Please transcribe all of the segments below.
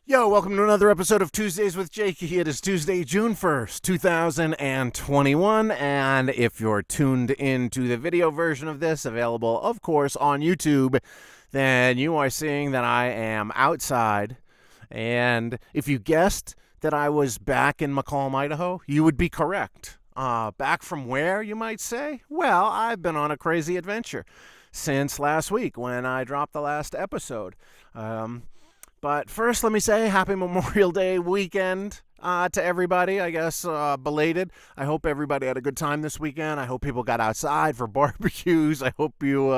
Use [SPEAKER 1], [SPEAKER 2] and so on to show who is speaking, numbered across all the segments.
[SPEAKER 1] Yo, welcome to another episode of Tuesdays with Jakey. It is Tuesday, June 1st, 2021, and if you're tuned into the video version of this, available, of course, on YouTube, then you are seeing that I am outside, and if you guessed that I was back in McComb, Idaho, you would be correct. Back from where, you might say? Well, I've been on a crazy adventure since last week when I dropped the last episode. But first, let me say happy Memorial Day weekend to everybody, I guess, belated. I hope everybody had a good time this weekend. I hope people got outside for barbecues. I hope you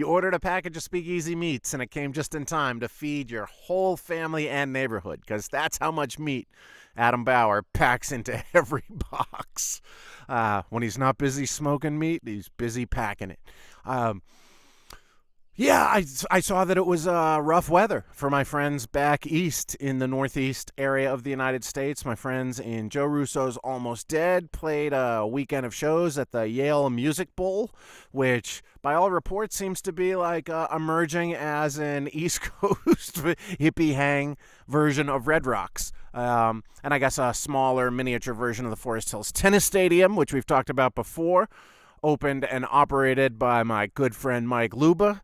[SPEAKER 1] ordered a package of Speakeasy Meats and it came just in time to feed your whole family and neighborhood, because that's how much meat Adam Bauer packs into every box. When he's not busy smoking meat, he's busy packing it. Yeah, I saw that it was rough weather for my friends back east in the northeast area of the United States. My friends in Joe Russo's Almost Dead played a weekend of shows at the Yale Music Bowl, which by all reports seems to be like emerging as an East Coast hippie hang version of Red Rocks. And I guess a smaller miniature version of the Forest Hills Tennis Stadium, which we've talked about before. Opened and operated by my good friend Mike Luba,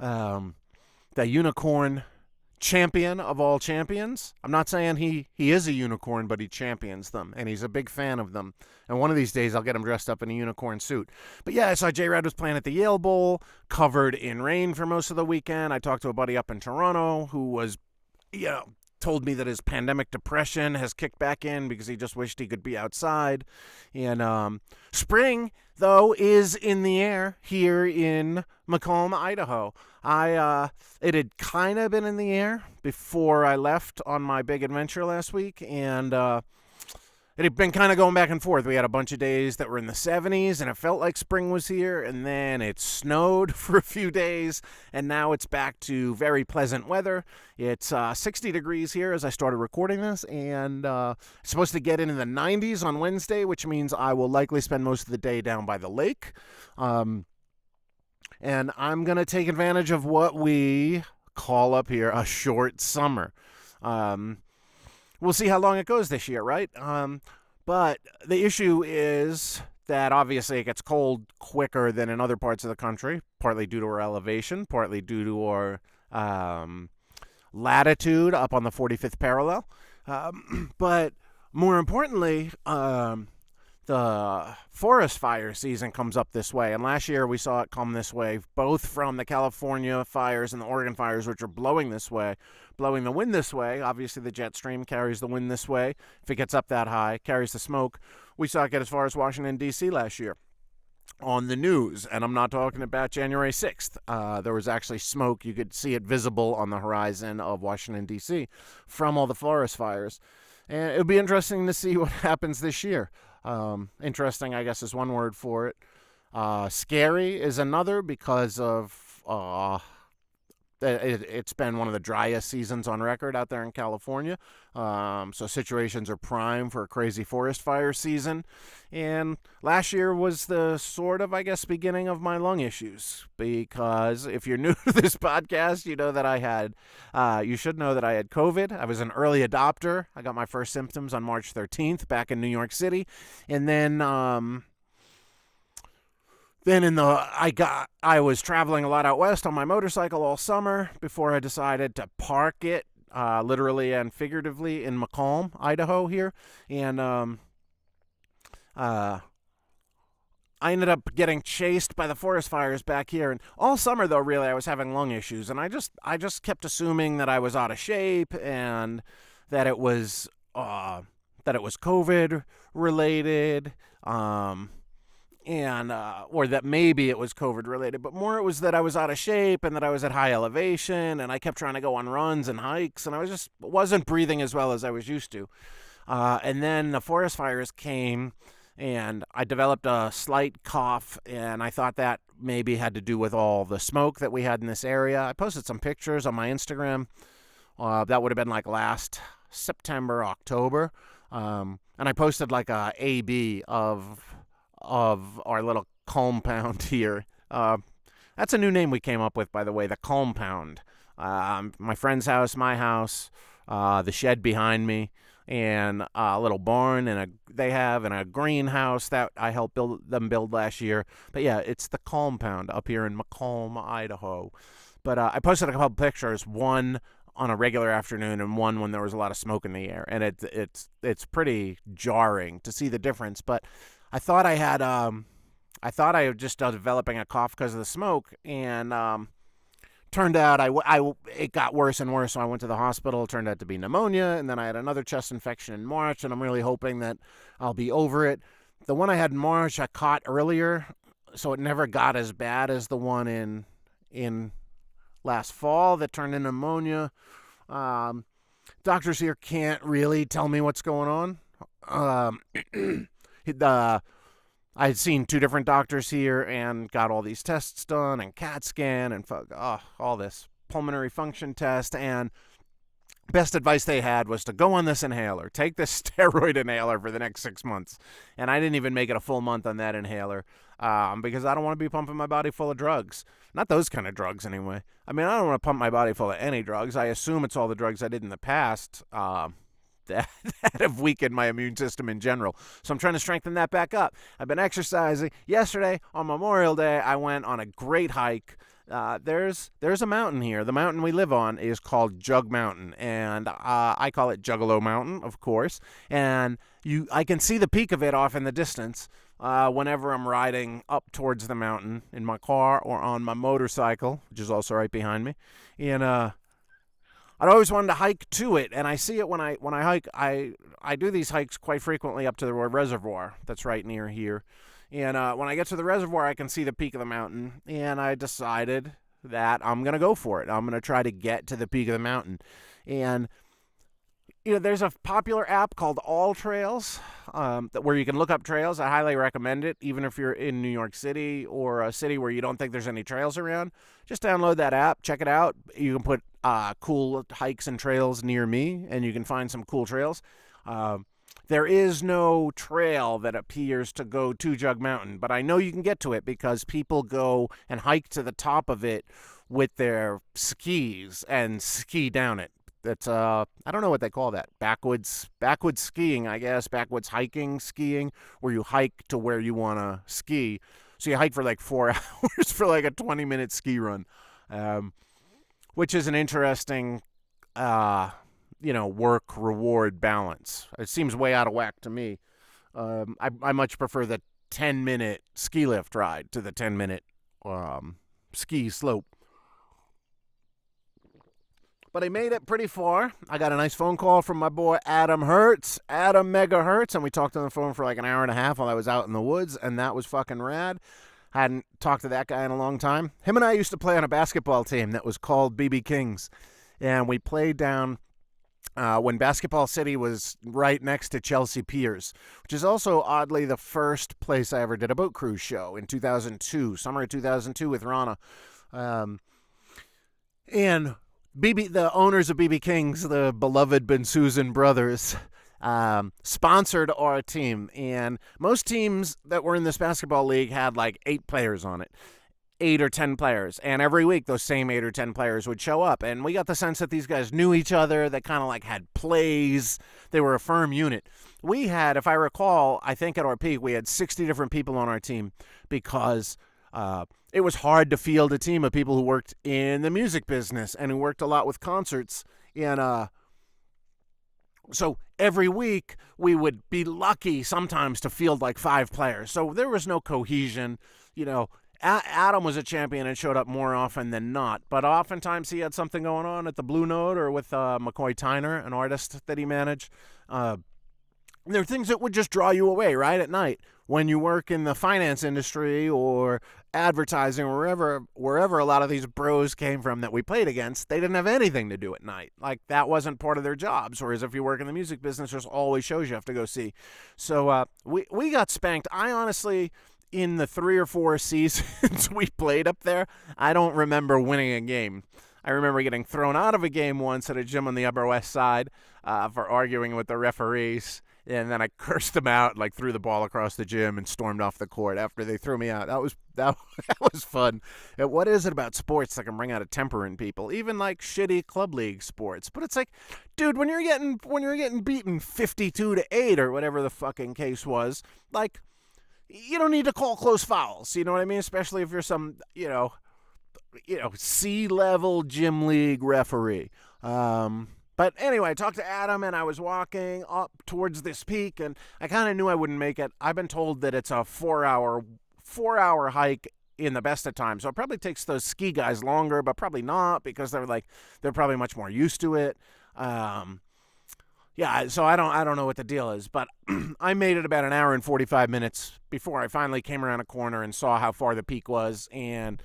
[SPEAKER 1] the unicorn champion of all champions. I'm not saying he is a unicorn, but he champions them, and he's a big fan of them. And one of these days, I'll get him dressed up in a unicorn suit. But yeah, I saw J-Rad was playing at the Yale Bowl, covered in rain for most of the weekend. I talked to a buddy up in Toronto who was, told me that his pandemic depression has kicked back in because he just wished he could be outside. And spring, though, is in the air here in McComb, Idaho. It had kind of been in the air before I left on my big adventure last week, and it had been kind of going back and forth. We had a bunch of days that were in the 70s, and it felt like spring was here, and then it snowed for a few days, and now it's back to very pleasant weather. It's 60 degrees here as I started recording this, and it's supposed to get into the 90s on Wednesday, which means I will likely spend most of the day down by the lake. And I'm going to take advantage of what we call up here a short summer. We'll see how long it goes this year, right? But the issue is that obviously it gets cold quicker than in other parts of the country, partly due to our elevation, partly due to our latitude up on the 45th parallel. But more importantly, the forest fire season comes up this way, and last year we saw it come this way, both from the California fires and the Oregon fires, which are blowing the wind this way. Obviously, the jet stream carries the wind this way. If it gets up that high, carries the smoke. We saw it get as far as Washington, D.C. last year on the news, and I'm not talking about January 6th. There was actually smoke. You could see it visible on the horizon of Washington, D.C. from all the forest fires. And it would be interesting to see what happens this year. Interesting, I guess, is one word for it. Scary is another, because of it's been one of the driest seasons on record out there in California. So situations are prime for a crazy forest fire season. And last year was the sort of, I guess, beginning of my lung issues, because if you're new to this podcast, you know that you should know that I had COVID. I was an early adopter. I got my first symptoms on March 13th back in New York City. And then I was traveling a lot out west on my motorcycle all summer before I decided to park it, literally and figuratively, in McComb, Idaho here. And I ended up getting chased by the forest fires back here. And all summer, though, really, I was having lung issues, and I just kept assuming that I was out of shape and that it was COVID related. Or that maybe it was COVID related, but more it was that I was out of shape and that I was at high elevation, and I kept trying to go on runs and hikes, and I wasn't breathing as well as I was used to. And then the forest fires came, and I developed a slight cough, and I thought that maybe had to do with all the smoke that we had in this area. I posted some pictures on my Instagram. That would have been like last September, October. And I posted like a AB of our little compound here. That's a new name we came up with, by the way, the compound. My friend's house, my house, the shed behind me, and a little barn they have and a greenhouse that I helped them build last year. But yeah, it's the compound up here in Macomb, Idaho. But I posted a couple pictures, one on a regular afternoon and one when there was a lot of smoke in the air, and it's pretty jarring to see the difference. But I thought I was just developing a cough because of the smoke, and turned out it got worse and worse, so I went to the hospital. It turned out to be pneumonia, and then I had another chest infection in March, and I'm really hoping that I'll be over it. The one I had in March I caught earlier, so it never got as bad as the one in last fall that turned into pneumonia. Doctors here can't really tell me what's going on. I had seen 2 different doctors here and got all these tests done and CAT scan and all this pulmonary function test. And best advice they had was to go on this inhaler, take this steroid inhaler for the next 6 months. And I didn't even make it a full month on that inhaler because I don't want to be pumping my body full of drugs. Not those kind of drugs anyway. I mean, I don't want to pump my body full of any drugs. I assume it's all the drugs I did in the past that have weakened my immune system in general. So I'm trying to strengthen that back up. I've been exercising. Yesterday, on Memorial Day, I went on a great hike. There's a mountain here. The mountain we live on is called Jug Mountain, and I call it Juggalo Mountain, of course. And I can see the peak of it off in the distance whenever I'm riding up towards the mountain in my car or on my motorcycle, which is also right behind me. And I'd always wanted to hike to it, and I see it when I hike. I do these hikes quite frequently up to the reservoir that's right near here. And when I get to the reservoir, I can see the peak of the mountain, and I decided that I'm going to go for it. I'm going to try to get to the peak of the mountain. And there's a popular app called All Trails where you can look up trails. I highly recommend it, even if you're in New York City or a city where you don't think there's any trails around. Just download that app, check it out. You can put cool hikes and trails near me, and you can find some cool trails. There is no trail that appears to go to Jug Mountain, but I know you can get to it because people go and hike to the top of it with their skis and ski down it. That's I don't know what they call that. Backwoods skiing, I guess. Backwoods hiking, skiing, where you hike to where you want to ski. So you hike for like 4 hours for like a 20-minute ski run, which is an interesting, work-reward balance. It seems way out of whack to me. I much prefer the 10-minute ski lift ride to the 10-minute ski slope. But I made it pretty far. I got a nice phone call from my boy Adam Megahertz, and we talked on the phone for like an hour and a half while I was out in the woods, and that was fucking rad. Hadn't talked to that guy in a long time. Him and I used to play on a basketball team that was called BB Kings, and we played down when Basketball City was right next to Chelsea Piers, which is also oddly the first place I ever did a boat cruise show in 2002, summer of 2002 with Rana. And the owners of BB Kings, the beloved Ben Susan brothers, sponsored our team. And most teams that were in this basketball league had like 8 players on it. 8 or 10 players. And every week, those same 8 or 10 players would show up. And we got the sense that these guys knew each other. They kind of like had plays. They were a firm unit. We had, if I recall, I think at our peak, we had 60 different people on our team because it was hard to field a team of people who worked in the music business and who worked a lot with concerts. And so every week we would be lucky sometimes to field like 5 players. So there was no cohesion. Adam was a champion and showed up more often than not, but oftentimes he had something going on at the Blue Note or with McCoy Tyner, an artist that he managed. There are things that would just draw you away right at night. When you work in the finance industry or advertising or wherever a lot of these bros came from that we played against, they didn't have anything to do at night. Like, that wasn't part of their jobs. Whereas if you work in the music business, there's always shows you have to go see. So we got spanked. I honestly, in the 3 or 4 seasons we played up there, I don't remember winning a game. I remember getting thrown out of a game once at a gym on the Upper West Side for arguing with the referees. And then I cursed them out, like threw the ball across the gym and stormed off the court after they threw me out. That was fun. And what is it about sports that can bring out a temper in people? Even like shitty club league sports. But it's like, dude, when you're getting beaten 52-8 or whatever the fucking case was, like, you don't need to call close fouls. You know what I mean? Especially if you're some, C-level gym league referee. But anyway, I talked to Adam, and I was walking up towards this peak, and I kind of knew I wouldn't make it. I've been told that it's a 4-hour hike in the best of times. So it probably takes those ski guys longer, but probably not, because they're probably much more used to it. Yeah, so I don't know what the deal is, but I made it about an hour and 45 minutes before I finally came around a corner and saw how far the peak was, and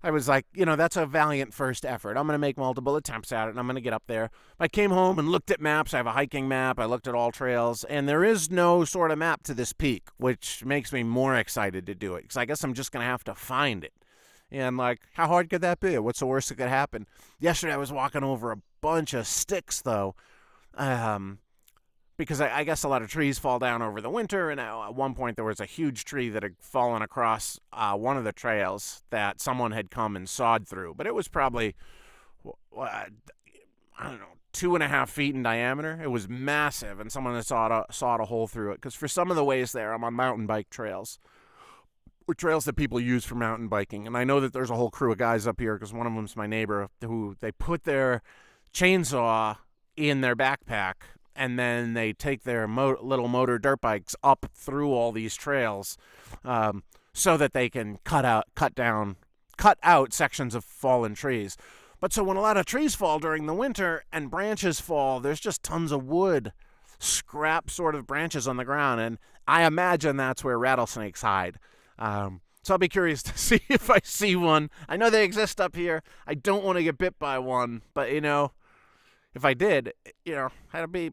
[SPEAKER 1] I was like, that's a valiant first effort. I'm going to make multiple attempts at it, and I'm going to get up there. I came home and looked at maps. I have a hiking map. I looked at all trails, and there is no sort of map to this peak, which makes me more excited to do it, because I guess I'm just going to have to find it. And, like, how hard could that be? What's the worst that could happen? Yesterday I was walking over a bunch of sticks, though, because I guess a lot of trees fall down over the winter, and at one point there was a huge tree that had fallen across one of the trails that someone had come and sawed through. But it was probably, I don't know, 2.5 feet in diameter. It was massive, and someone had sawed a hole through it. Because for some of the ways there, I'm on mountain bike trails, or trails that people use for mountain biking. And I know that there's a whole crew of guys up here, because one of them's my neighbor, who they put their chainsaw in their backpack, and then they take their little motor dirt bikes up through all these trails, so that they can cut out sections of fallen trees. But so when a lot of trees fall during the winter and branches fall, there's just tons of wood, scrap sort of branches on the ground, and I imagine that's where rattlesnakes hide. So I'll be curious to see if I see one. I know they exist up here. I don't want to get bit by one, but if I did, that'd be,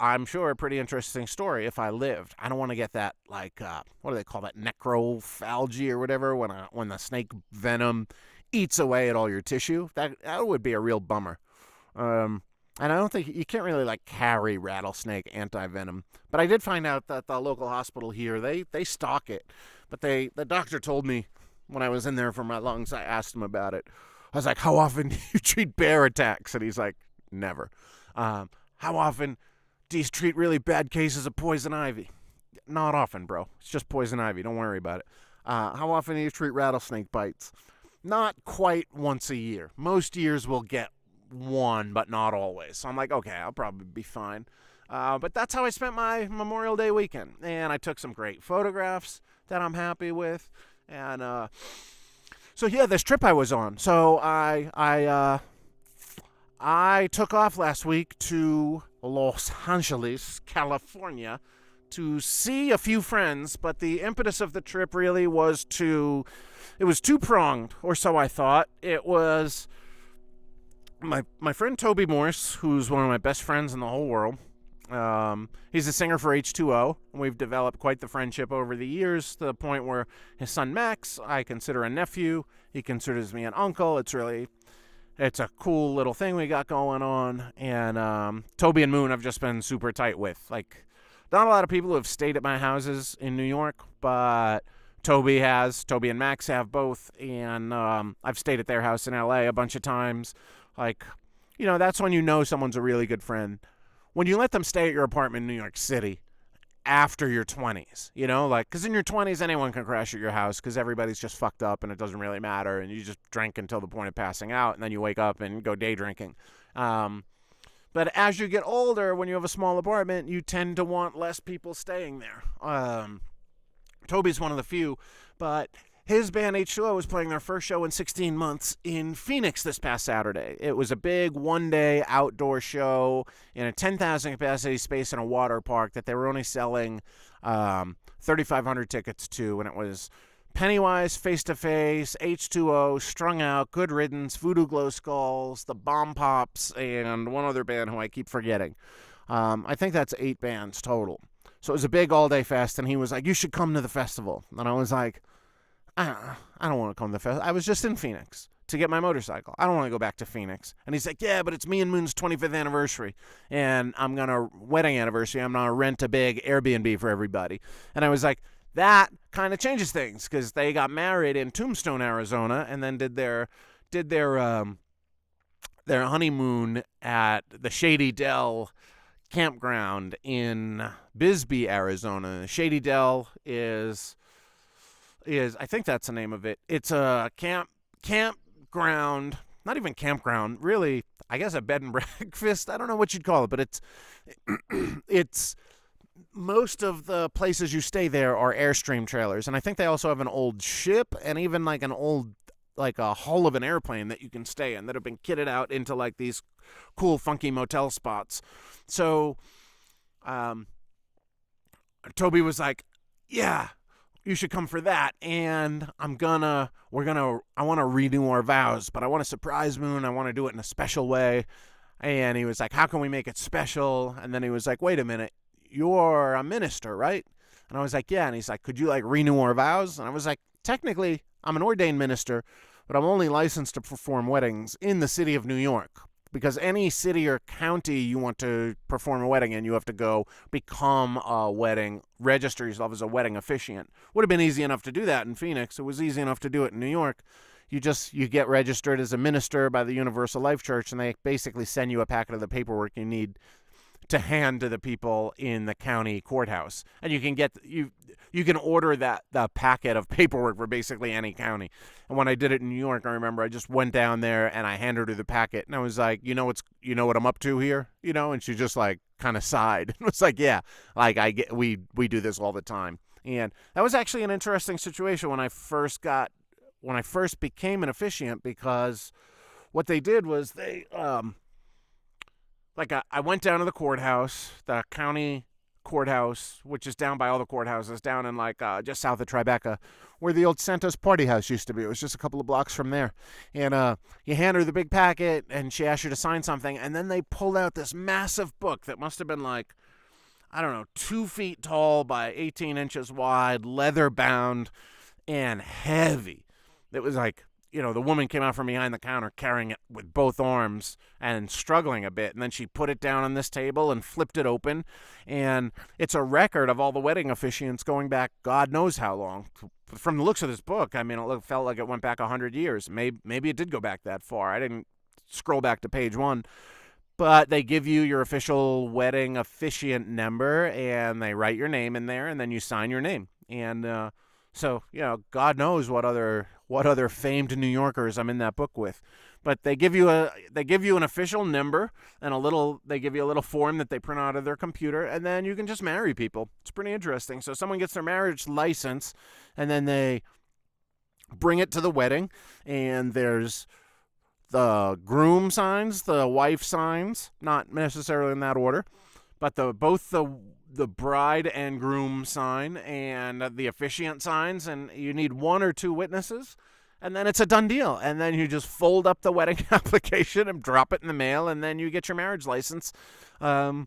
[SPEAKER 1] I'm sure, a pretty interesting story if I lived. I don't want to get that, like, what do they call that, necrophagy or whatever, when the snake venom eats away at all your tissue. That would be a real bummer. And I don't think, you can't really, like, carry rattlesnake anti-venom. But I did find out that the local hospital here, they stock it. But the doctor told me when I was in there for my lungs, I asked him about it. I was like, how often do you treat bear attacks? And he's like, never. How often do you treat really bad cases of poison ivy? Not often, bro. It's just poison ivy. Don't worry about it. How often do you treat rattlesnake bites? Not quite once a year. Most years we'll get one, but not always. So I'm like, okay, I'll probably be fine. But that's how I spent my Memorial Day weekend. And I took some great photographs that I'm happy with. And so yeah, this trip I was on. So I took off last week to Los Angeles, California, to see a few friends, but the impetus of the trip really was it was two-pronged, or so I thought. It was my friend Toby Morse, who's one of my best friends in the whole world. He's a singer for H2O, and we've developed quite the friendship over the years, to the point where his son Max, I consider a nephew. He considers me an uncle. It's a cool little thing we got going on. And Toby and Moon I've just been super tight with. Like, not a lot of people who have stayed at my houses in New York, but Toby and Max have both. And I've stayed at their house in LA a bunch of times. Like, that's when someone's a really good friend. When you let them stay at your apartment in New York City after your 20s, because in your 20s, anyone can crash at your house because everybody's just fucked up and it doesn't really matter, and you just drink until the point of passing out, and then you wake up and go day drinking. But as you get older, when you have a small apartment, you tend to want less people staying there. Toby's one of the few, but his band H2O was playing their first show in 16 months in Phoenix this past Saturday. It was a big one-day outdoor show in a 10,000 capacity space in a water park that they were only selling 3,500 tickets to, and it was Pennywise, Face to Face, H2O, Strung Out, Good Riddance, Voodoo Glow Skulls, the Bomb Pops, and one other band who I keep forgetting. I think that's 8 bands total. So it was a big all-day fest, and he was like, you should come to the festival. And I was like, I don't want to come to the festival. I was just in Phoenix. to get my motorcycle. I don't want to go back to Phoenix. And he's like, yeah, but it's me and Moon's 25th anniversary. And wedding anniversary, I'm going to rent a big Airbnb for everybody. And I was like, that kind of changes things, because they got married in Tombstone, Arizona, and then did their honeymoon at the Shady Dell campground in Bisbee, Arizona. Shady Dell is I think that's the name of it. It's a campground, not even campground, really, I guess a bed and breakfast. I don't know what you'd call it, but it's most of the places you stay there are Airstream trailers, and I think they also have an old ship and even like an old, like a hull of an airplane that you can stay in that have been kitted out into like these cool funky motel spots. So Toby was like, yeah, you should come for that, and I want to renew our vows, but I want to surprise Moon. I want to do it in a special way. And he was like, how can we make it special? And then he was like, wait a minute, you're a minister, right? And I was like, yeah. And he's like, could you like renew our vows? And I was like, technically, I'm an ordained minister, but I'm only licensed to perform weddings in the city of New York. Because any city or county you want to perform a wedding in, you have to go become a wedding, register yourself as a wedding officiant. Would have been easy enough to do that in Phoenix. It was easy enough to do it in New York. You get registered as a minister by the Universal Life Church, and they basically send you a packet of the paperwork you need to hand to the people in the county courthouse. And you can order the packet of paperwork for basically any county. And when I did it in New York, I remember I just went down there and I handed her the packet, and I was like, you know what I'm up to here, and she just like kind of sighed. It was like, yeah, like we do this all the time. And that was actually an interesting situation when I first became an officiant, because what they did was they I went down to the courthouse, the county courthouse, which is down by all the courthouses, down in just south of Tribeca, where the old Santos Party House used to be. It was just a couple of blocks from there. And you hand her the big packet, and she asked you to sign something, and then they pulled out this massive book that must have been 2 feet tall by 18 inches wide, leather bound, and heavy. It was like, the woman came out from behind the counter carrying it with both arms and struggling a bit. And then she put it down on this table and flipped it open. And it's a record of all the wedding officiants going back God knows how long. From the looks of this book, I mean, it felt like it went back 100 years. Maybe it did go back that far. I didn't scroll back to page 1. But they give you your official wedding officiant number, and they write your name in there, and then you sign your name. And so, God knows what other famed New Yorkers I'm in that book with. But they give you an official number, and they give you a little form that they print out of their computer, and then you can just marry people. It's pretty interesting. So someone gets their marriage license, and then they bring it to the wedding, and there's the groom signs, the wife signs, not necessarily in that order, but both the bride and groom sign and the officiant signs, and you need 1 or 2 witnesses, and then it's a done deal. And then you just fold up the wedding application and drop it in the mail, and then you get your marriage license in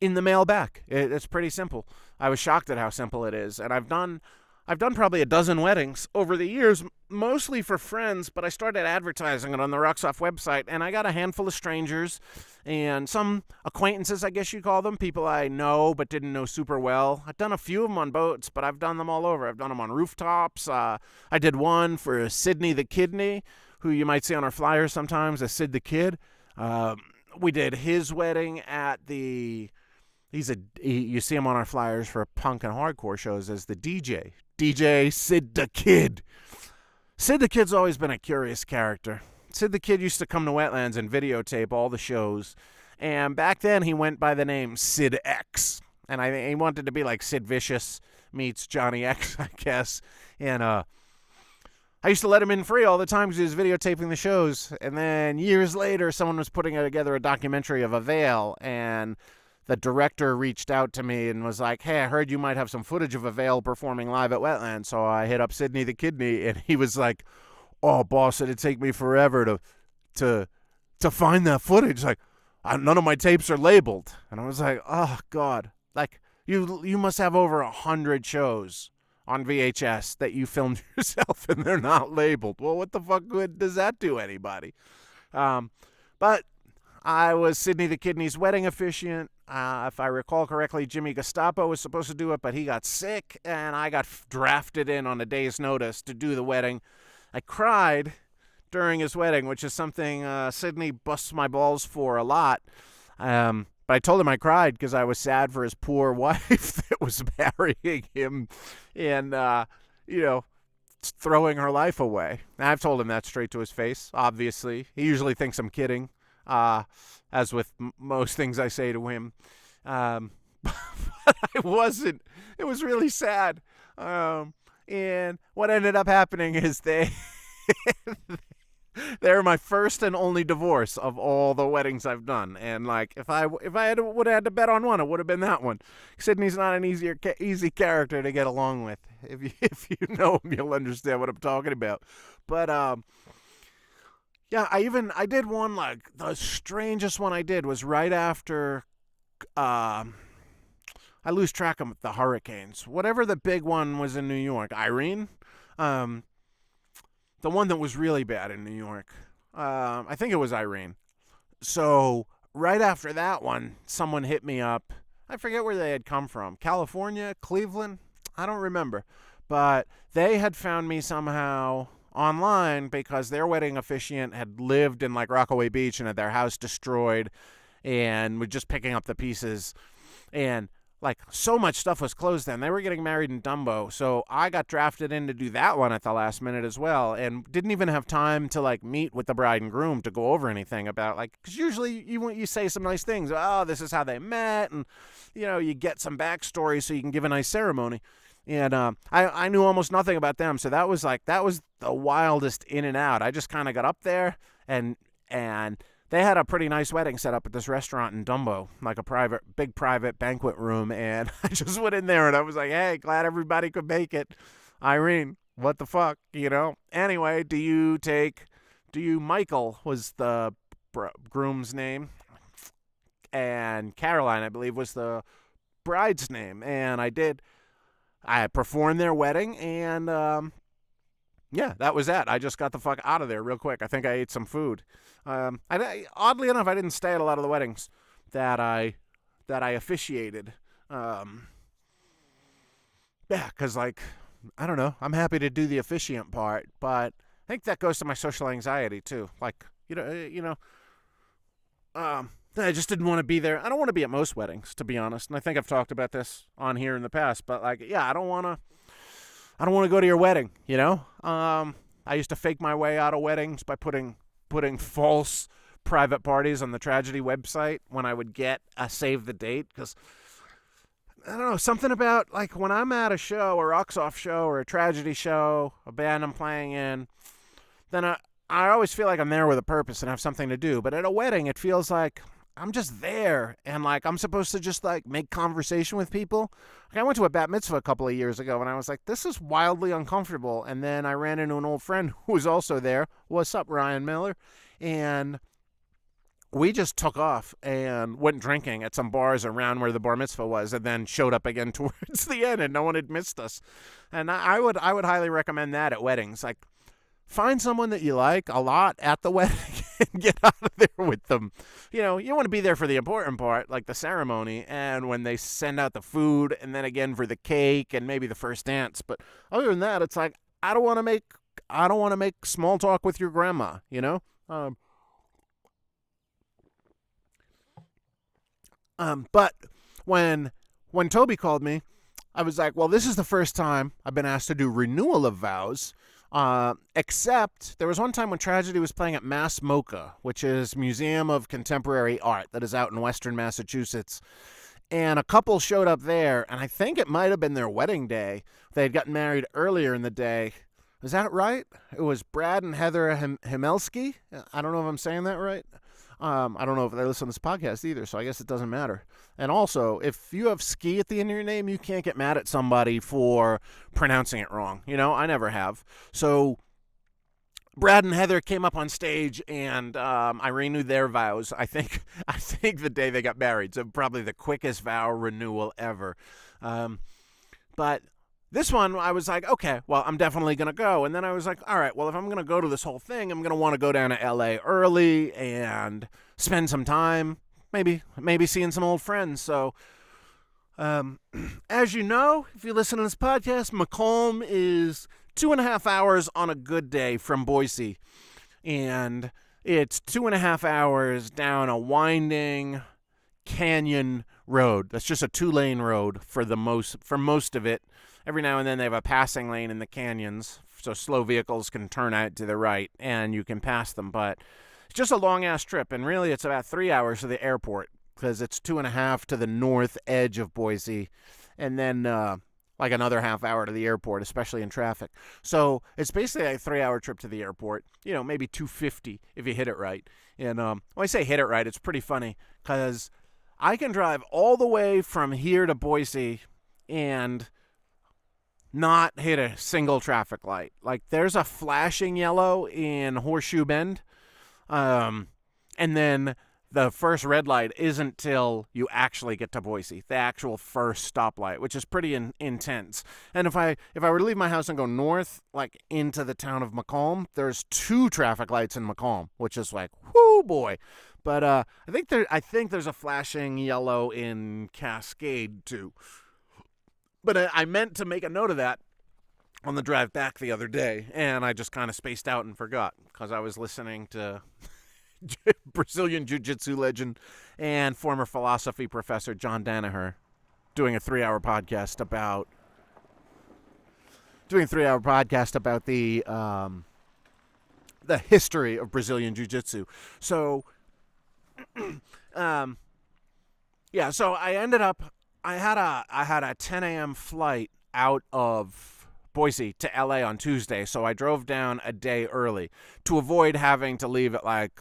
[SPEAKER 1] the mail back. It's pretty simple. I was shocked at how simple it is, and I've done probably a dozen weddings over the years, mostly for friends, but I started advertising it on the Rocks Off website, and I got a handful of strangers and some acquaintances, I guess you call them, people I know but didn't know super well. I've done a few of them on boats, but I've done them all over. I've done them on rooftops. I did one for Sidney the Kidney, who you might see on our flyers sometimes as Sid the Kid. We did his wedding at the... you see him on our flyers for punk and hardcore shows as the DJ Sid the Kid. Sid the Kid's always been a curious character. Sid the Kid used to come to Wetlands and videotape all the shows. And back then he went by the name Sid X. And he wanted to be like Sid Vicious meets Johnny X, I guess. And I used to let him in free all the time because he was videotaping the shows. And then years later, someone was putting together a documentary of a veil, and the director reached out to me and was like, hey, I heard you might have some footage of a veil performing live at Wetlands. So I hit up Sidney the Kidney, and he was like, oh, boss, it'd take me forever to find that footage. Like, none of my tapes are labeled. And I was like, oh, God. Like, you must have over 100 shows on VHS that you filmed yourself and they're not labeled. Well, what the fuck good does that do anybody? But I was Sidney the Kidney's wedding officiant. If I recall correctly, Jimmy Gestapo was supposed to do it, but he got sick, and I got drafted in on a day's notice to do the wedding. I cried during his wedding, which is something Sidney busts my balls for a lot. But I told him I cried because I was sad for his poor wife that was marrying him and, throwing her life away. And I've told him that straight to his face, obviously. He usually thinks I'm kidding, as with most things I say to him. But I wasn't. It was really sad. And what ended up happening is they were my first and only divorce of all the weddings I've done. And like, if I would have had to bet on one, it would have been that one. Sidney's not an easy character to get along with. If you know him, you'll understand what I'm talking about. But yeah, I did one, like the strangest one I did was right after I lose track of the hurricanes. Whatever the big one was in New York, Irene. The one that was really bad in New York. I think it was Irene. So right after that one, someone hit me up. I forget where they had come from. California, Cleveland? I don't remember. But they had found me somehow online because their wedding officiant had lived in like Rockaway Beach and had their house destroyed and was just picking up the pieces. And like, so much stuff was closed then. They were getting married in Dumbo. So I got drafted in to do that one at the last minute as well, and didn't even have time to like meet with the bride and groom to go over anything about, like, because usually you say some nice things. Oh, this is how they met, and you get some backstory so you can give a nice ceremony. And I knew almost nothing about them, so that was the wildest in and out. I just kind of got up there, and they had a pretty nice wedding set up at this restaurant in Dumbo, like a big private banquet room, and I just went in there and I was like, hey, glad everybody could make it. Irene, what the fuck, Anyway, Michael was the groom's name, and Caroline, I believe, was the bride's name, and I performed their wedding, and yeah, that was that. I just got the fuck out of there real quick. I think I ate some food. Oddly enough, I didn't stay at a lot of the weddings that I officiated. Yeah, because like, I don't know. I'm happy to do the officiant part, but I think that goes to my social anxiety too. Like, I just didn't want to be there. I don't want to be at most weddings, to be honest. And I think I've talked about this on here in the past, but like, yeah, I don't want to go to your wedding, I used to fake my way out of weddings by putting false private parties on the tragedy website when I would get a save the date, because I don't know, something about like when I'm at a show, a Rocks Off show or a tragedy show, a band I'm playing in, then I always feel like I'm there with a purpose and have something to do. But at a wedding, it feels like I'm just there, and like I'm supposed to just like make conversation with people. Like, I went to a bat mitzvah a couple of years ago, and I was like, this is wildly uncomfortable. And then I ran into an old friend who was also there. What's up, Ryan Miller? And we just took off and went drinking at some bars around where the bar mitzvah was, and then showed up again towards the end, and no one had missed us. And I would highly recommend that at weddings. Like, find someone that you like a lot at the wedding and get out of there with them. You want to be there for the important part, like the ceremony, and when they send out the food, and then again for the cake and maybe the first dance. But other than that, it's like, I don't want to make small talk with your grandma, But when Toby called me, I was like, well, this is the first time I've been asked to do renewal of vows. Except there was one time when Tragedy was playing at Mass MoCA, which is Museum of Contemporary Art that is out in Western Massachusetts. And a couple showed up there, and I think it might have been their wedding day. They had gotten married earlier in the day. Is that right? It was Brad and Heather Himelski. I don't know if I'm saying that right. I don't know if they listen to this podcast either, so I guess it doesn't matter. And also, if you have ski at the end of your name, you can't get mad at somebody for pronouncing it wrong. I never have. So Brad and Heather came up on stage, and I renewed their vows. I think the day they got married, so probably the quickest vow renewal ever. But This one, I was like, okay, well, I'm definitely going to go. And then I was like, all right, well, if I'm going to go to this whole thing, I'm going to want to go down to LA early and spend some time, maybe seeing some old friends. So, as you know, if you listen to this podcast, Macomb is 2.5 hours on a good day from Boise. And it's 2.5 hours down a winding canyon road. That's just a 2-lane road for most of it. Every now and then they have a passing lane in the canyons, so slow vehicles can turn out to the right and you can pass them. But it's just a long-ass trip, and really it's about 3 hours to the airport because it's 2.5 to the north edge of Boise, and then like another half hour to the airport, especially in traffic. So it's basically a 3-hour trip to the airport, maybe 250 if you hit it right. And when I say hit it right, it's pretty funny because I can drive all the way from here to Boise and not hit a single traffic light. Like, there's a flashing yellow in Horseshoe Bend, and then the first red light isn't till you actually get to Boise, the actual first stoplight, which is pretty intense. And if I were to leave my house and go north, like into the town of Macomb, there's 2 traffic lights in Macomb, which is like, whoo boy. But I think there's a flashing yellow in Cascade too. But I meant to make a note of that on the drive back the other day, and I just kind of spaced out and forgot because I was listening to Brazilian Jiu-Jitsu legend and former philosophy professor John Danaher doing a 3-hour podcast about the history of Brazilian Jiu-Jitsu. So, so I ended up. I had a 10 a.m. flight out of Boise to LA on Tuesday, so I drove down a day early to avoid having to leave at like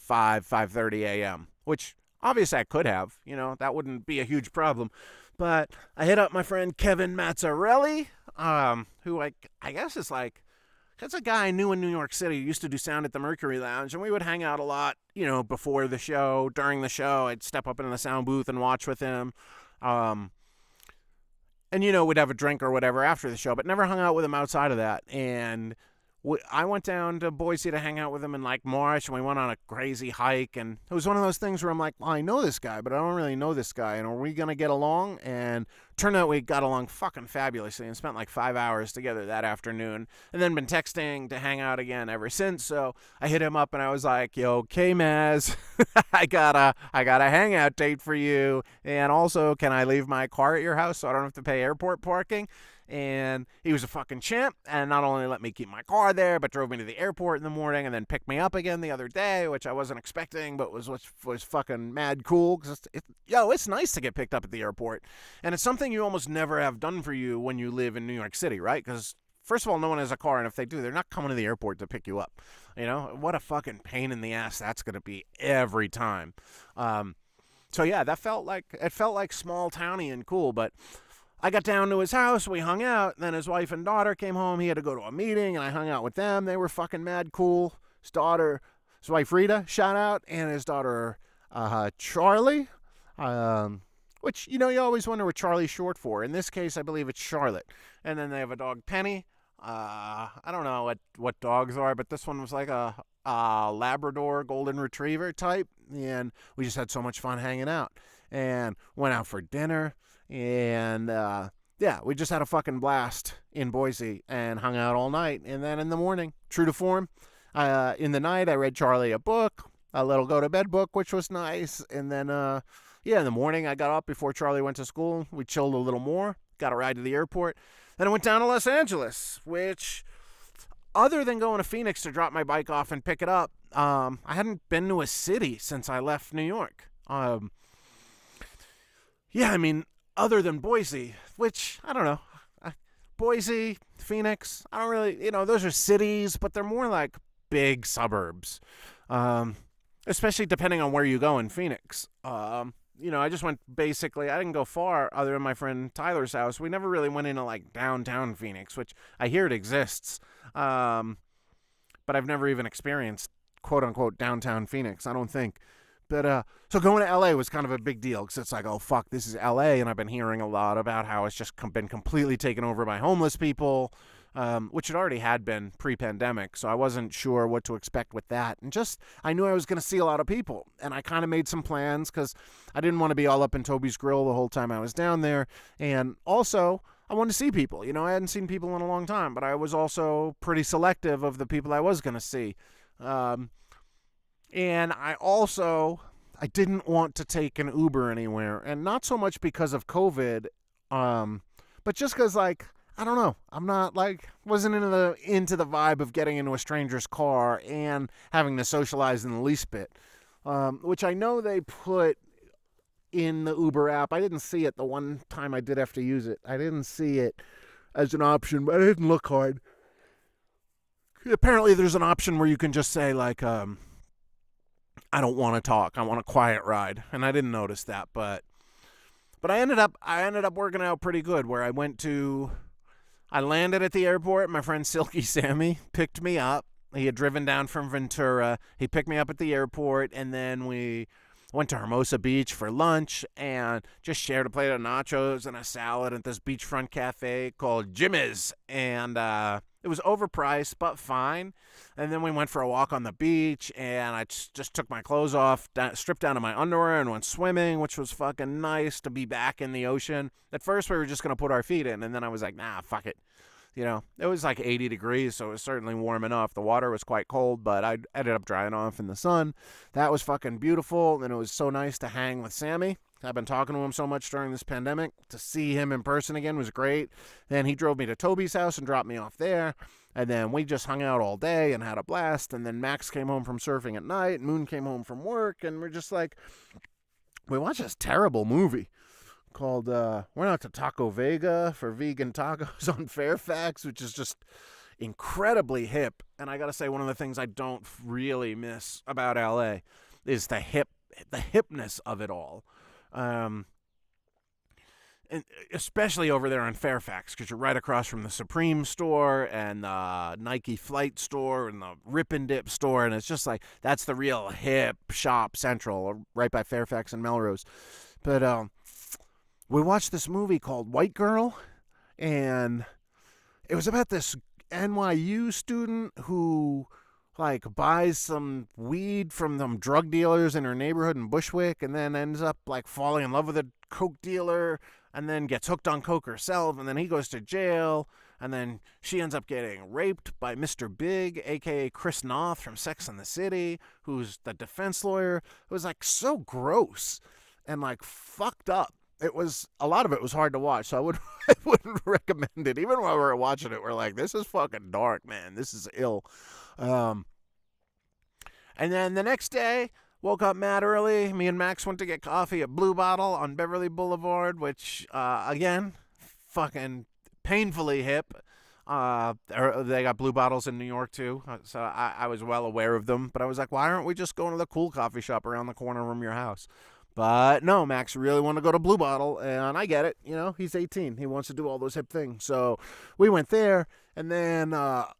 [SPEAKER 1] 5:30 a.m., which obviously I could have, that wouldn't be a huge problem. But I hit up my friend Kevin Mazzarelli, who I guess is like, that's a guy I knew in New York City. He used to do sound at the Mercury Lounge, and we would hang out a lot, before the show, during the show. I'd step up into the sound booth and watch with him. And we'd have a drink or whatever after the show, but never hung out with him outside of that. And I went down to Boise to hang out with him in like March, and we went on a crazy hike. And it was one of those things where I'm like, well, I know this guy, but I don't really know this guy. And are we going to get along? And turned out we got along fucking fabulously and spent like 5 hours together that afternoon, and then been texting to hang out again ever since. So I hit him up and I was like, yo, K-Maz, I got a hangout date for you. And also, can I leave my car at your house so I don't have to pay airport parking? And he was a fucking champ, and not only let me keep my car there, but drove me to the airport in the morning and then picked me up again the other day, which I wasn't expecting, but was fucking mad cool. Because it's nice to get picked up at the airport, and it's something you almost never have done for you when you live in New York City, right? Because first of all, no one has a car, and if they do, they're not coming to the airport to pick you up. What a fucking pain in the ass that's gonna be every time. So yeah, it felt like small towny and cool, but I got down to his house, we hung out, then his wife and daughter came home. He had to go to a meeting, and I hung out with them. They were fucking mad cool. His wife Rita, shout out, and his daughter Charlie, which, you always wonder what Charlie's short for. In this case, I believe it's Charlotte. And then they have a dog, Penny. I don't know what dogs are, but this one was like a Labrador Golden Retriever type, and we just had so much fun hanging out. And went out for dinner. And, we just had a fucking blast in Boise and hung out all night. And then in the morning, true to form, in the night, I read Charlie a book, a little go-to-bed book, which was nice. And then, in the morning, I got up before Charlie went to school. We chilled a little more, got a ride to the airport. Then I went down to Los Angeles, which, other than going to Phoenix to drop my bike off and pick it up, I hadn't been to a city since I left New York. Other than Boise, which, I don't know, Boise, Phoenix, I don't really, those are cities, but they're more like big suburbs, especially depending on where you go in Phoenix. I just went I didn't go far other than my friend Tyler's house. We never really went into like downtown Phoenix, which I hear it exists, but I've never even experienced quote unquote downtown Phoenix, I don't think. But so going to LA was kind of a big deal because it's like, oh fuck, this is LA, and I've been hearing a lot about how it's just been completely taken over by homeless people, which it already had been pre-pandemic. So I wasn't sure what to expect with that, and just I knew I was going to see a lot of people, and I kind of made some plans because I didn't want to be all up in Toby's grill the whole time I was down there, and also I wanted to see people. You know, I hadn't seen people in a long time, but I was also pretty selective of the people I was going to see. And I didn't want to take an Uber anywhere, and not so much because of COVID, but just because, like, I don't know, I'm not like wasn't into the vibe of getting into a stranger's car and having to socialize in the least bit, which I know they put in the Uber app. I didn't see it the one time I did have to use it. I didn't see it as an option, but I didn't look hard. Apparently, there's an option where you can just say like, I don't want to talk. I want a quiet ride, and I didn't notice that, but I ended up working out pretty good. Where I landed at the airport. My friend Silky Sammy picked me up. He had driven down from Ventura. He picked me up at the airport, and then we went to Hermosa Beach for lunch and just shared a plate of nachos and a salad at this beachfront cafe called Jimmy's, and it was overpriced, but fine. And then we went for a walk on the beach, and I just took my clothes off, stripped down to my underwear, and went swimming, which was fucking nice to be back in the ocean. At first, we were just going to put our feet in, and then I was like, nah, fuck it. You know, it was like 80 degrees, so it was certainly warm enough. The water was quite cold, but I ended up drying off in the sun. That was fucking beautiful, and it was so nice to hang with Sammy. I've been talking to him so much during this pandemic. To see him in person again was great. Then he drove me to Toby's house and dropped me off there. And then we just hung out all day and had a blast. And then Max came home from surfing at night. Moon came home from work. And we're just like, we watched this terrible movie called, went out to Taco Vega for vegan tacos on Fairfax, which is just incredibly hip. And I got to say, one of the things I don't really miss about LA is the hipness of it all. And especially over there in Fairfax, because you're right across from the Supreme store and the Nike Flight store and the Rip and Dip store, and it's just like that's the real hip shop central, right by Fairfax and Melrose. But we watched this movie called White Girl, and it was about this NYU student who like buys some weed from them drug dealers in her neighborhood in Bushwick, and then ends up like falling in love with a coke dealer, and then gets hooked on coke herself, and then he goes to jail, and then she ends up getting raped by Mr. Big, aka Chris Noth from Sex and the City, who's the defense lawyer. It was like so gross and like fucked up. A lot of it was hard to watch, so I wouldn't recommend it. Even while we were watching it, we're like, this is fucking dark, man. This is ill. And then the next day, woke up mad early. Me and Max went to get coffee at Blue Bottle on Beverly Boulevard, which, again, fucking painfully hip. They got Blue Bottles in New York, too, so I was well aware of them. But I was like, why aren't we just going to the cool coffee shop around the corner from your house? But no, Max really wanted to go to Blue Bottle, and I get it. You know, he's 18. He wants to do all those hip things. So we went there, and then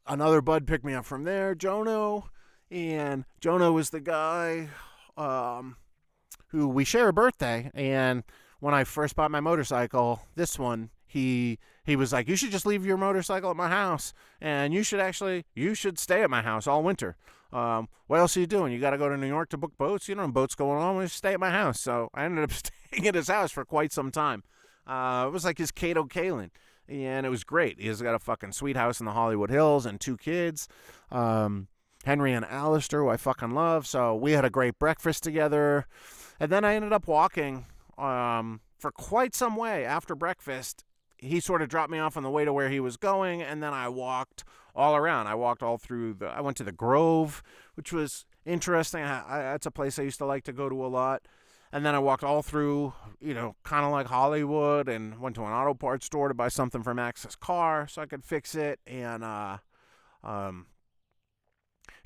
[SPEAKER 1] another bud picked me up from there, Jono. And Jono was the guy who we share a birthday. And when I first bought my motorcycle, this one, he was like, you should just leave your motorcycle at my house, and you should stay at my house all winter. What else are you doing? You got to go to New York to book boats? You know, boats going on. We just stay at my house. So I ended up staying at his house for quite some time. It was like his Cato Kalin, and it was great. He's got a fucking sweet house in the Hollywood Hills and 2 kids. Henry and Alistair, who I fucking love. So we had a great breakfast together. And then I ended up walking for quite some way after breakfast. He sort of dropped me off on the way to where he was going, and then I walked all around. I walked all through I went to the Grove, which was interesting. That's a place I used to like to go to a lot. And then I walked all through, you know, kind of like Hollywood, and went to an auto parts store to buy something for Max's car so I could fix it. And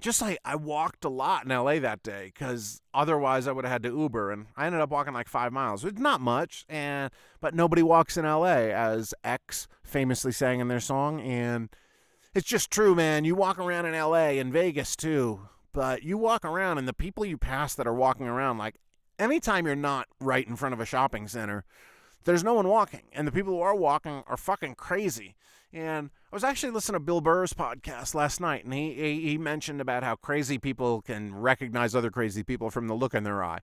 [SPEAKER 1] just like I walked a lot in LA that day, because otherwise I would have had to Uber, and I ended up walking like 5 miles. It's not much, but nobody walks in LA, as X famously sang in their song. And it's just true, man. You walk around in LA and Vegas too, but you walk around and the people you pass that are walking around, like anytime you're not right in front of a shopping center, there's no one walking. And the people who are walking are fucking crazy. And I was actually listening to Bill Burr's podcast last night, and he mentioned about how crazy people can recognize other crazy people from the look in their eye.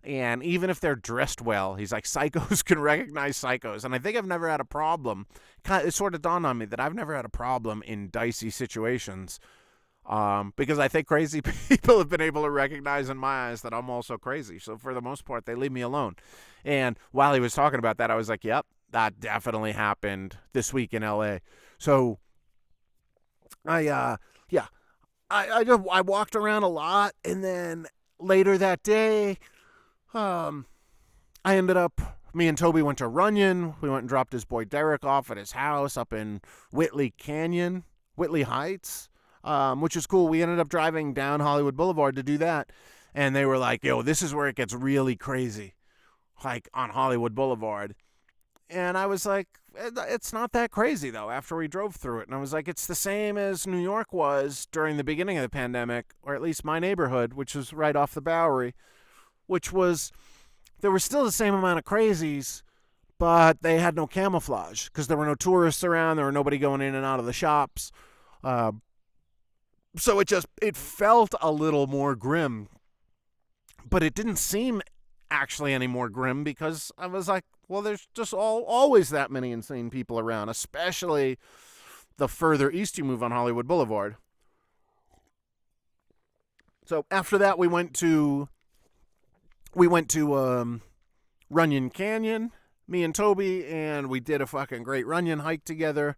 [SPEAKER 1] And even if they're dressed well, he's like, psychos can recognize psychos. And I think I've never had a problem. It sort of dawned on me that I've never had a problem in dicey situations, because I think crazy people have been able to recognize in my eyes that I'm also crazy. So for the most part, they leave me alone. And while he was talking about that, I was like, yep, that definitely happened this week in LA. So I walked around a lot, and then later that day, me and Toby went to Runyon. We went and dropped his boy Derek off at his house up in Whitley Heights, which is cool. We ended up driving down Hollywood Boulevard to do that. And they were like, yo, this is where it gets really crazy, like on Hollywood Boulevard. And I was like, it's not that crazy, though, after we drove through it. And I was like, it's the same as New York was during the beginning of the pandemic, or at least my neighborhood, which was right off the Bowery, which was, there was still the same amount of crazies, but they had no camouflage because there were no tourists around. There were nobody going in and out of the shops. So it felt a little more grim, but it didn't seem actually any more grim because I was like, well, there's just always that many insane people around, especially the further east you move on Hollywood Boulevard. So after that, we went to Runyon Canyon, me and Toby, and we did a fucking great Runyon hike together.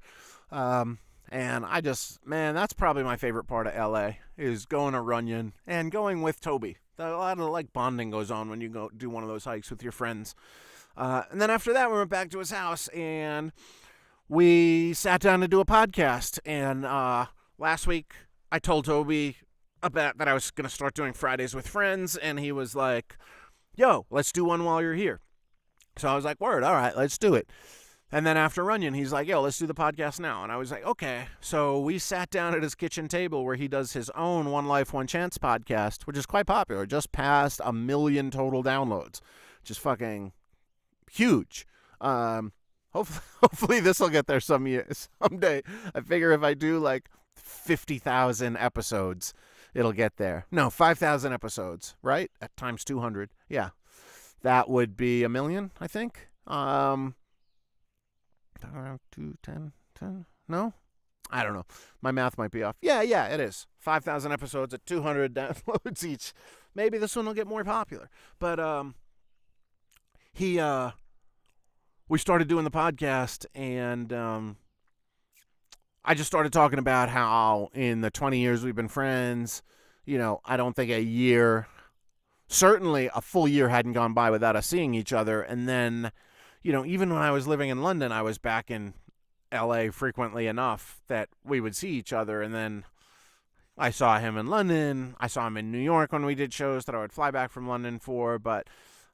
[SPEAKER 1] And that's probably my favorite part of LA is going to Runyon and going with Toby. A lot of like bonding goes on when you go do one of those hikes with your friends. And then after that, we went back to his house and we sat down to do a podcast. And last week, I told Toby about that I was going to start doing Fridays with friends, and he was like, yo, let's do one while you're here. So I was like, word, all right, let's do it. And then after Runyon, he's like, yo, let's do the podcast now. And I was like, okay. So we sat down at his kitchen table where he does his own One Life, One Chance podcast, which is quite popular. Just passed 1 million total downloads, which is fucking huge. Hopefully this will get there someday. I figure if I do like 50,000 episodes, it'll get there. No, 5,000 episodes, right? At times 200. Yeah. That would be 1 million, I think. Around 210, 10? No? I don't know. My math might be off. Yeah, it is. 5,000 episodes at 200 downloads each. Maybe this one will get more popular. But we started doing the podcast, and I just started talking about how in the 20 years we've been friends, I don't think certainly a full year hadn't gone by without us seeing each other. And then, even when I was living in London, I was back in LA frequently enough that we would see each other. And then I saw him in London. I saw him in New York when we did shows that I would fly back from London for. But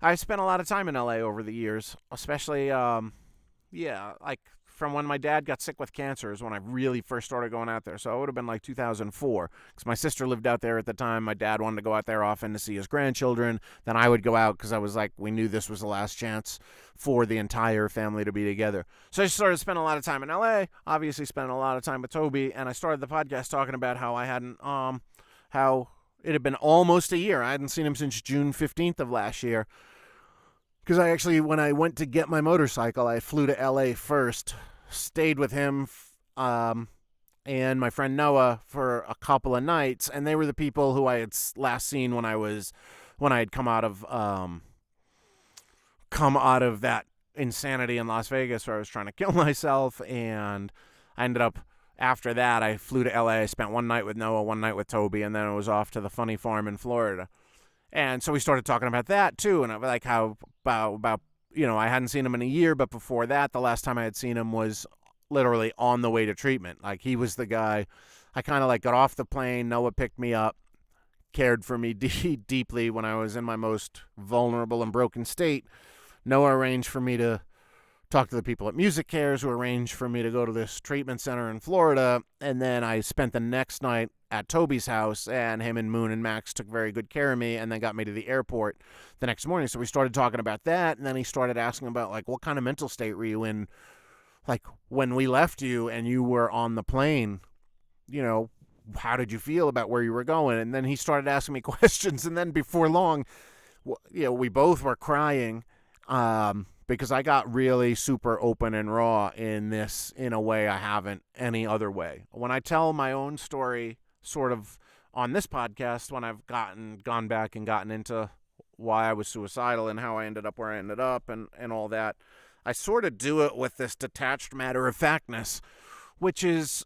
[SPEAKER 1] I spent a lot of time in LA over the years, especially, like from when my dad got sick with cancer is when I really first started going out there. So it would have been like 2004 because my sister lived out there at the time. My dad wanted to go out there often to see his grandchildren. Then I would go out because I was like, we knew this was the last chance for the entire family to be together. So I started spending a lot of time in LA, obviously spending a lot of time with Toby, and I started the podcast talking about how I hadn't, how it had been almost a year. I hadn't seen him since June 15th of last year. Because when I went to get my motorcycle, I flew to LA first, stayed with him and my friend Noah for a couple of nights, and they were the people who I had last seen when I had come out of that insanity in Las Vegas where I was trying to kill myself. And I ended up, after that, I flew to LA. I spent one night with Noah, one night with Toby, and then I was off to the funny farm in Florida. And so we started talking about that too, and I like how about I hadn't seen him in a year, but before that, the last time I had seen him was literally on the way to treatment. Like he was the guy. I kind of like got off the plane. Noah picked me up, cared for me deeply when I was in my most vulnerable and broken state. Noah arranged for me to talk to the people at Music Cares, who arranged for me to go to this treatment center in Florida, and then I spent the next night at Toby's house, and him and Moon and Max took very good care of me and then got me to the airport the next morning. So we started talking about that, and then he started asking about, like, what kind of mental state were you in, like, when we left you and you were on the plane, how did you feel about where you were going? And then he started asking me questions, and then before long, we both were crying, because I got really super open and raw in this in a way I haven't any other way. When I tell my own story sort of on this podcast, when I've gone back and gotten into why I was suicidal and how I ended up where I ended up and all that, I sort of do it with this detached matter-of-factness, which is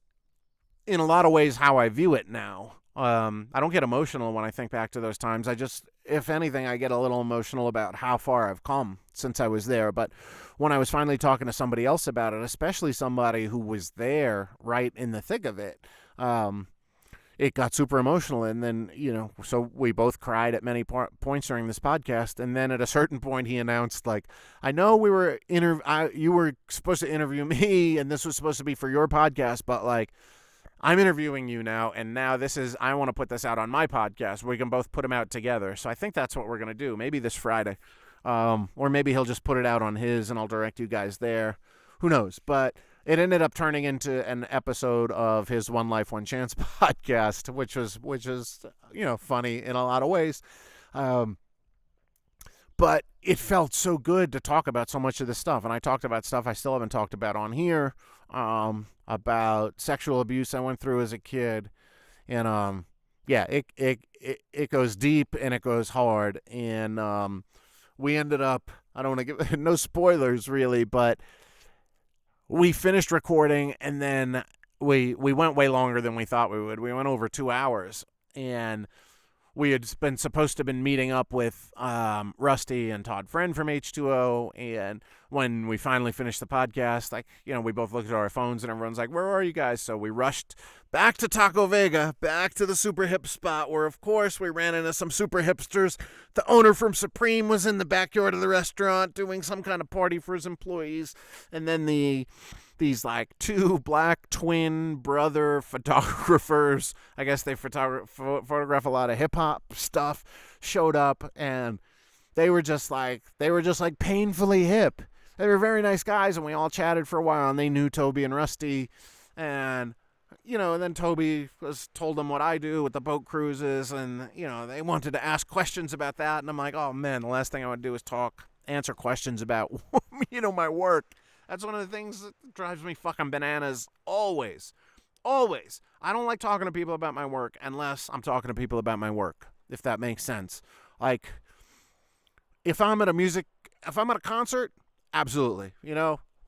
[SPEAKER 1] in a lot of ways how I view it now. I don't get emotional when I think back to those times. I just, if anything, I get a little emotional about how far I've come since I was there. But when I was finally talking to somebody else about it, especially somebody who was there right in the thick of it, it got super emotional. And then, so we both cried at many points during this podcast. And then at a certain point, he announced, like, I know you were supposed to interview me, and this was supposed to be for your podcast, but, like, I'm interviewing you now, and now I want to put this out on my podcast. We can both put them out together. So I think that's what we're going to do, maybe this Friday. Or maybe he'll just put it out on his, and I'll direct you guys there. Who knows? But it ended up turning into an episode of his One Life, One Chance podcast, which is funny in a lot of ways. But it felt so good to talk about so much of this stuff. And I talked about stuff I still haven't talked about on here, about sexual abuse I went through as a kid. And, it goes deep and it goes hard. And we ended up, I don't want to give, no spoilers really, but we finished recording, and then we went way longer than we thought we would. We went over 2 hours, and we had been supposed to have been meeting up with Rusty and Todd Friend from H2O, and when we finally finished the podcast, we both looked at our phones, and everyone's like, where are you guys? So we rushed back to Taco Vega, back to the super hip spot, where, of course, we ran into some super hipsters. The owner from Supreme was in the backyard of the restaurant doing some kind of party for his employees, and then these like two black twin brother photographers, I guess they photograph a lot of hip hop stuff, showed up, and they were just like painfully hip. They were very nice guys, and we all chatted for a while, and they knew Toby and Rusty, and and then Toby told them what I do with the boat cruises, and they wanted to ask questions about that, and I'm like, oh man, the last thing I would do is answer questions about my work. That's one of the things that drives me fucking bananas always. Always. I don't like talking to people about my work unless I'm talking to people about my work, if that makes sense. Like, if I'm at a concert, absolutely.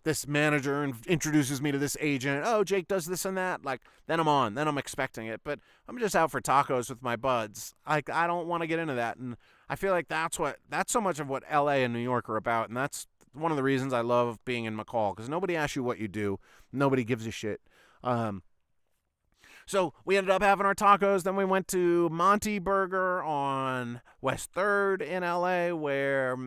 [SPEAKER 1] This manager introduces me to this agent. Oh, Jake does this and that. Like, then I'm on. Then I'm expecting it. But I'm just out for tacos with my buds. Like, I don't want to get into that. And I feel like that's so much of what LA and New York are about. And that's one of the reasons I love being in McCall, because nobody asks you what you do. Nobody gives a shit. So we ended up having our tacos. Then we went to Monty Burger on West 3rd in LA, where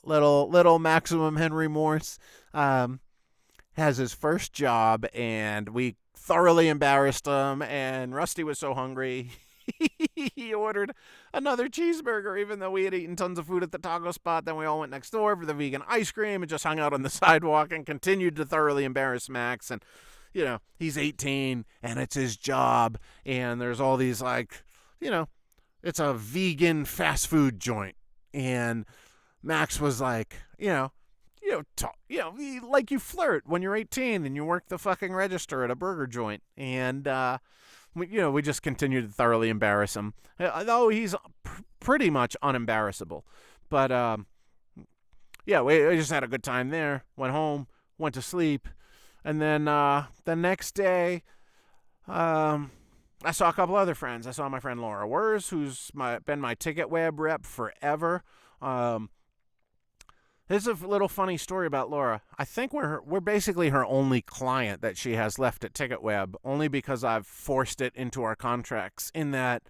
[SPEAKER 1] little Maximum Henry Morse has his first job, and we thoroughly embarrassed him. And Rusty was so hungry, he ordered another cheeseburger, even though we had eaten tons of food at the taco spot. Then we all went next door for the vegan ice cream and just hung out on the sidewalk and continued to thoroughly embarrass Max. And he's 18 and it's his job, and there's all these it's a vegan fast food joint, and Max was like, like you flirt when you're 18 and you work the fucking register at a burger joint. And we just continued to thoroughly embarrass him, though he's pretty much unembarrassable. But we just had a good time there. Went home, went to sleep, and then the next day, I saw a couple other friends. I saw my friend Laura Wurs, who's been my ticket web rep forever. There's a little funny story about Laura. I think we're basically her only client that she has left at TicketWeb, only because I've forced it into our contracts, in that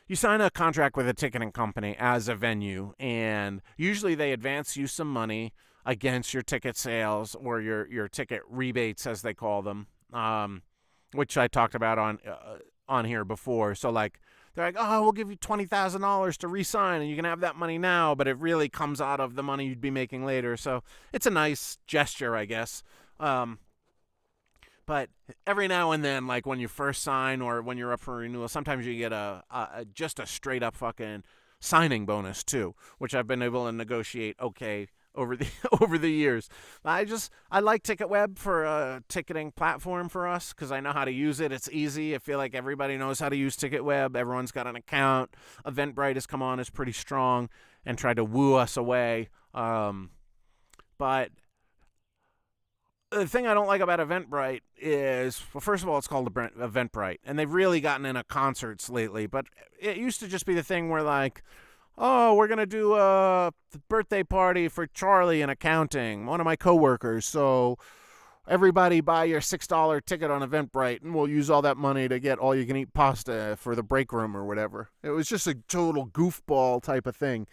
[SPEAKER 1] you sign a contract with a ticketing company as a venue, and usually they advance you some money against your ticket sales, or your ticket rebates, as they call them, which I talked about on here before. So like they're like, oh, we'll give you $20,000 to re-sign, and you can have that money now, but it really comes out of the money you'd be making later. So it's a nice gesture, I guess. But every now and then, like when you first sign or when you're up for renewal, sometimes you get just a straight up fucking signing bonus too, which I've been able to negotiate okay over the over the years. I like TicketWeb for a ticketing platform for us because I know how to use it. It's easy. I feel like everybody knows how to use TicketWeb. Everyone's got an account. Eventbrite has come on as pretty strong and tried to woo us away. But the thing I don't like about Eventbrite is, well, first of all, it's called Eventbrite, and they've really gotten into concerts lately. But it used to just be the thing where, like, oh, we're going to do a birthday party for Charlie in accounting, one of my coworkers. So everybody buy your $6 ticket on Eventbrite, and we'll use all that money to get all-you-can-eat pasta for the break room or whatever. It was just a total goofball type of thing.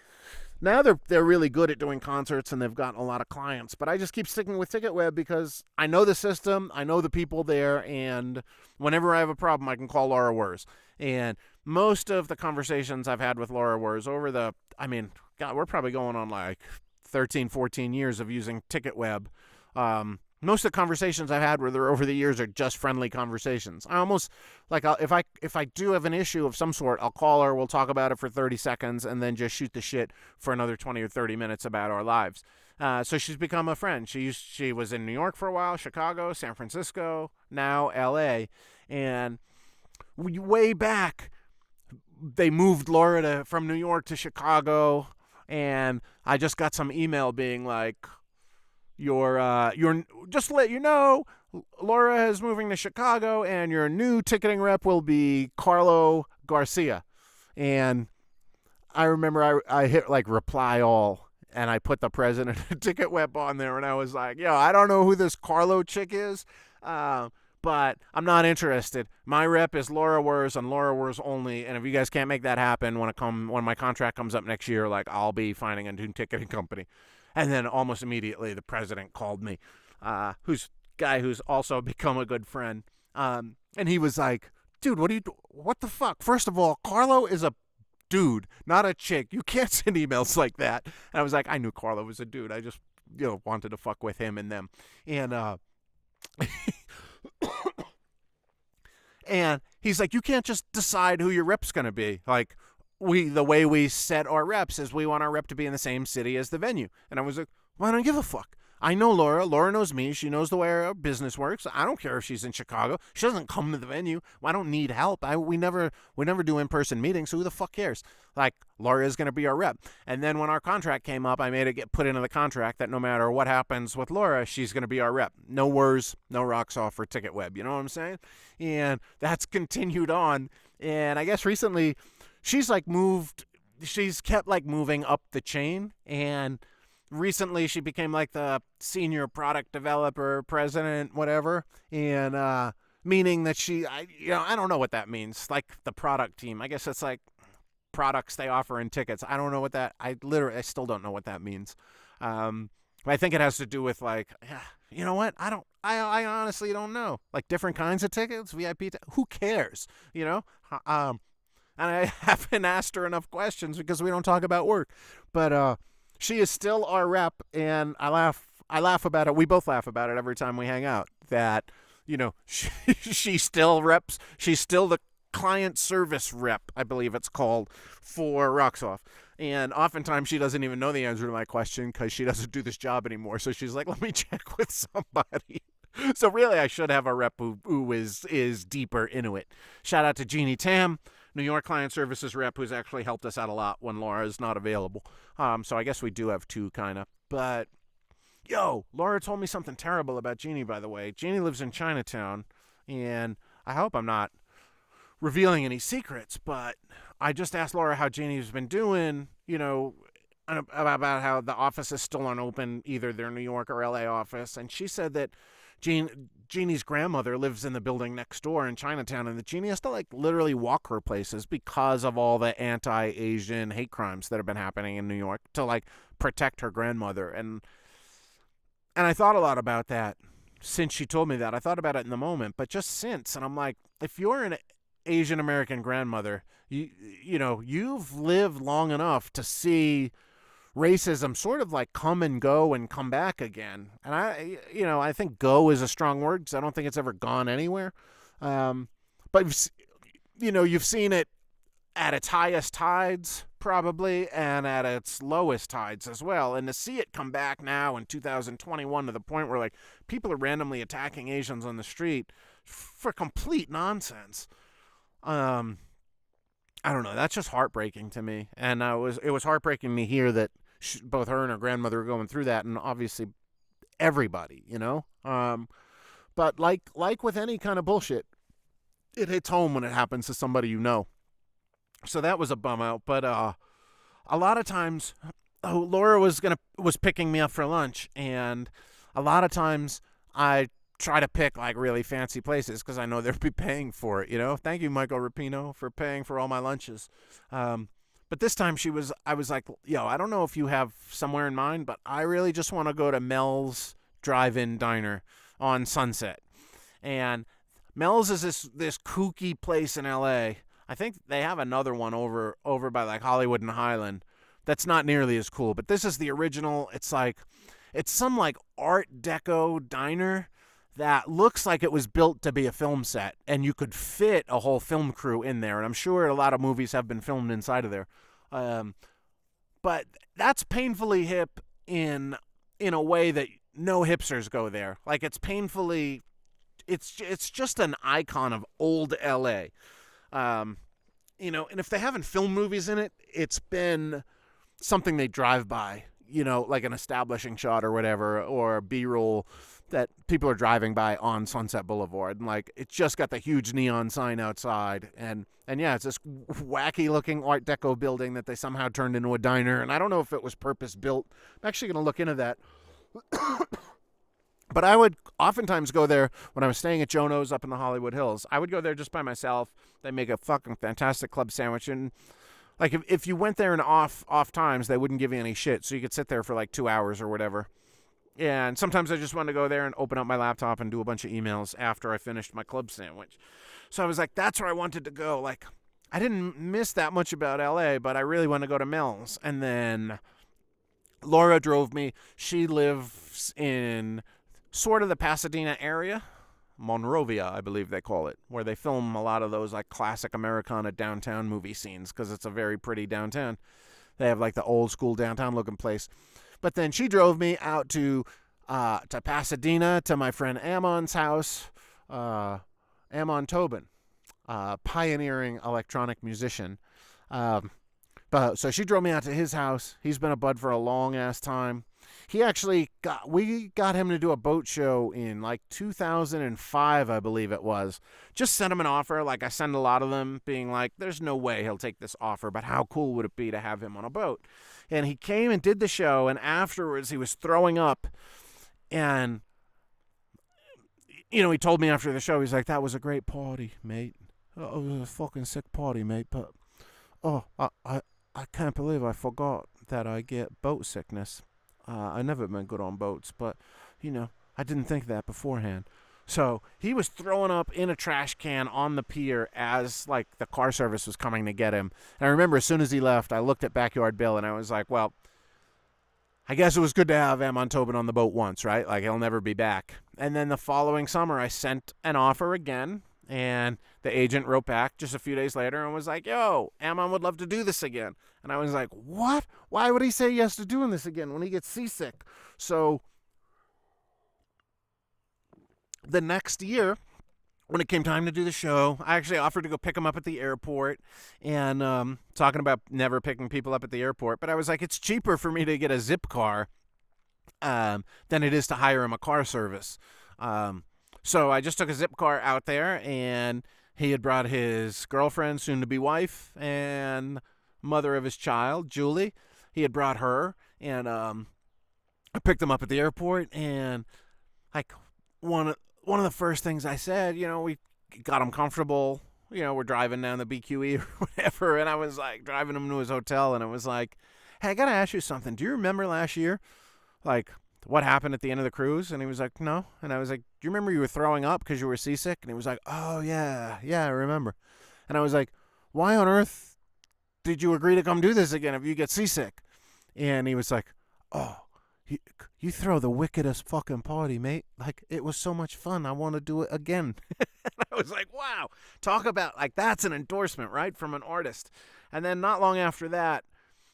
[SPEAKER 1] Now they're really good at doing concerts, and they've gotten a lot of clients. But I just keep sticking with TicketWeb because I know the system, I know the people there, and whenever I have a problem, I can call Laura Wurz. And most of the conversations I've had with Laura Wurz God, we're probably going on like 13, 14 years of using TicketWeb. Most of the conversations I've had with her over the years are just friendly conversations. I almost, like, if I do have an issue of some sort, I'll call her, we'll talk about it for 30 seconds, and then just shoot the shit for another 20 or 30 minutes about our lives. So she's become a friend. She was in New York for a while, Chicago, San Francisco, now L.A., and way back, they moved Laura from New York to Chicago, and I just got some email being like, You're just to let you know, Laura is moving to Chicago, and your new ticketing rep will be Carlo Garcia. And I remember I hit like reply all, and I put the president of TicketWeb on there, and I was like, yo, I don't know who this Carlo chick is, but I'm not interested. My rep is Laura Wurz and Laura Wurz only, and if you guys can't make that happen when my contract comes up next year, like, I'll be finding a new ticketing company. And then almost immediately, the president called me, who's also become a good friend. And he was like, dude, what the fuck? First of all, Carlo is a dude, not a chick. You can't send emails like that. And I was like, I knew Carlo was a dude. I just, wanted to fuck with him and them. And, and he's like, you can't just decide who your rep's going to be. Like, the way we set our reps is we want our rep to be in the same city as the venue. And I was like, well, I don't give a fuck. I know Laura. Laura knows me. She knows the way our business works. I don't care if she's in Chicago. She doesn't come to the venue. I don't need help. We never do in-person meetings, so who the fuck cares? Like, Laura is going to be our rep. And then when our contract came up, I made it get put into the contract that no matter what happens with Laura, she's going to be our rep. No words, no rocks off for TicketWeb. You know what I'm saying? And that's continued on. And I guess recently, she's kept like moving up the chain, and recently she became like the senior product developer, president, whatever, and meaning that I don't know what that means. Like the product team, I guess it's like products they offer in tickets. I don't know what that. I still don't know what that means. I think it has to do with like, you know what? I honestly don't know. Like different kinds of tickets, VIP. Who cares? And I haven't asked her enough questions because we don't talk about work. But she is still our rep, and I laugh about it. We both laugh about it every time we hang out. That, she still reps. She's still the client service rep, I believe it's called, for Rocksoft. And oftentimes she doesn't even know the answer to my question because she doesn't do this job anymore. So she's like, let me check with somebody. So really, I should have a rep who is deeper into it. Shout out to Jeannie Tam, New York Client Services rep, who's actually helped us out a lot when Laura is not available. So I guess we do have two, kind of. But, Laura told me something terrible about Jeannie, by the way. Jeannie lives in Chinatown, and I hope I'm not revealing any secrets, but I just asked Laura how Jeannie's been doing, about how the offices still aren't open, either their New York or LA office, and she said that Jeannie's grandmother lives in the building next door in Chinatown, and that Jeannie has to like literally walk her places because of all the anti-Asian hate crimes that have been happening in New York to like protect her grandmother. And I thought a lot about that since she told me that. I thought about it in the moment, but just since, and I'm like, if you're Asian American grandmother, you've lived long enough to see racism sort of like come and go and come back again. And I think go is a strong word because I don't think it's ever gone anywhere. But you've seen it at its highest tides probably and at its lowest tides as well. And to see it come back now in 2021 to the point where like people are randomly attacking Asians on the street for complete nonsense. I don't know. That's just heartbreaking to me. And it was heartbreaking to hear that both her and her grandmother were going through that, and obviously everybody, But like with any kind of bullshit, it hits home when it happens to somebody you know. So that was a bum out. But a lot of times, Laura was picking me up for lunch, and a lot of times I try to pick like really fancy places because I know they'll be paying for it. Thank you, Michael Rapino, for paying for all my lunches. But this time I was like, I don't know if you have somewhere in mind, but I really just want to go to Mel's Drive-In Diner on Sunset. And Mel's is this kooky place in LA. I think they have another one over by like Hollywood and Highland that's not nearly as cool, but this is the original. It's some like Art Deco diner that looks like it was built to be a film set, and you could fit a whole film crew in there, and I'm sure a lot of movies have been filmed inside of there. But that's painfully hip in a way that no hipsters go there. Like it's just an icon of old LA. And if they haven't filmed movies in it, it's been something they drive by, like an establishing shot or whatever, or B-roll that people are driving by on Sunset Boulevard. And like, it's just got the huge neon sign outside. And yeah, it's this wacky looking Art Deco building that they somehow turned into a diner. And I don't know if it was purpose built. I'm actually going to look into that. But I would oftentimes go there when I was staying at Jono's up in the Hollywood Hills. I would go there just by myself. They make a fucking fantastic club sandwich. And like if you went there in off times, they wouldn't give you any shit. So you could sit there for like 2 hours or whatever. And sometimes I just wanted to go there and open up my laptop and do a bunch of emails after I finished my club sandwich. So I was like, that's where I wanted to go. Like, I didn't miss that much about LA, but I really want to go to Mel's. And then Laura drove me. She lives in sort of the Pasadena area, Monrovia, I believe they call it, where they film a lot of those like classic Americana downtown movie scenes because it's a very pretty downtown. They have like the old school downtown looking place. But then she drove me out to Pasadena to my friend Ammon's house, Ammon Tobin, pioneering electronic musician. So she drove me out to his house. He's been a bud for a long ass time. We got him to do a boat show in like 2005, I believe it was. Just sent him an offer. Like I send a lot of them being like, there's no way he'll take this offer, but how cool would it be to have him on a boat? And he came and did the show, and afterwards he was throwing up. And, he told me after the show, he's like, that was a great party, mate. Oh, it was a fucking sick party, mate. But, I can't believe I forgot that I get boat sickness. I never been good on boats, but, I didn't think that beforehand. So he was throwing up in a trash can on the pier as, like, the car service was coming to get him. And I remember as soon as he left, I looked at Backyard Bill, and I was like, well, I guess it was good to have Ammon Tobin on the boat once, right? Like, he'll never be back. And then the following summer, I sent an offer again, and the agent wrote back just a few days later and was like, yo, Ammon would love to do this again. And I was like, what? Why would he say yes to doing this again when he gets seasick? So the next year, when it came time to do the show, I actually offered to go pick him up at the airport, and talking about never picking people up at the airport. But I was like, it's cheaper for me to get a zip car than it is to hire him a car service. So I just took a zip car out there, and he had brought his girlfriend, soon-to-be wife, and mother of his child, Julie. He had brought her, and I picked him up at the airport, and like one of the first things I said, we got him comfortable. We're driving down the BQE or whatever, and I was like driving him to his hotel, and I was like, hey, I got to ask you something. Do you remember last year, like, what happened at the end of the cruise? And he was like, no. And I was like, do you remember you were throwing up because you were seasick? And he was like, oh, yeah, I remember. And I was like, why on earth did you agree to come do this again if you get seasick? And he was like, oh, you throw the wickedest fucking party, mate. Like, it was so much fun. I want to do it again. I was like, wow. Talk about, like, that's an endorsement, right, from an artist. And then not long after that,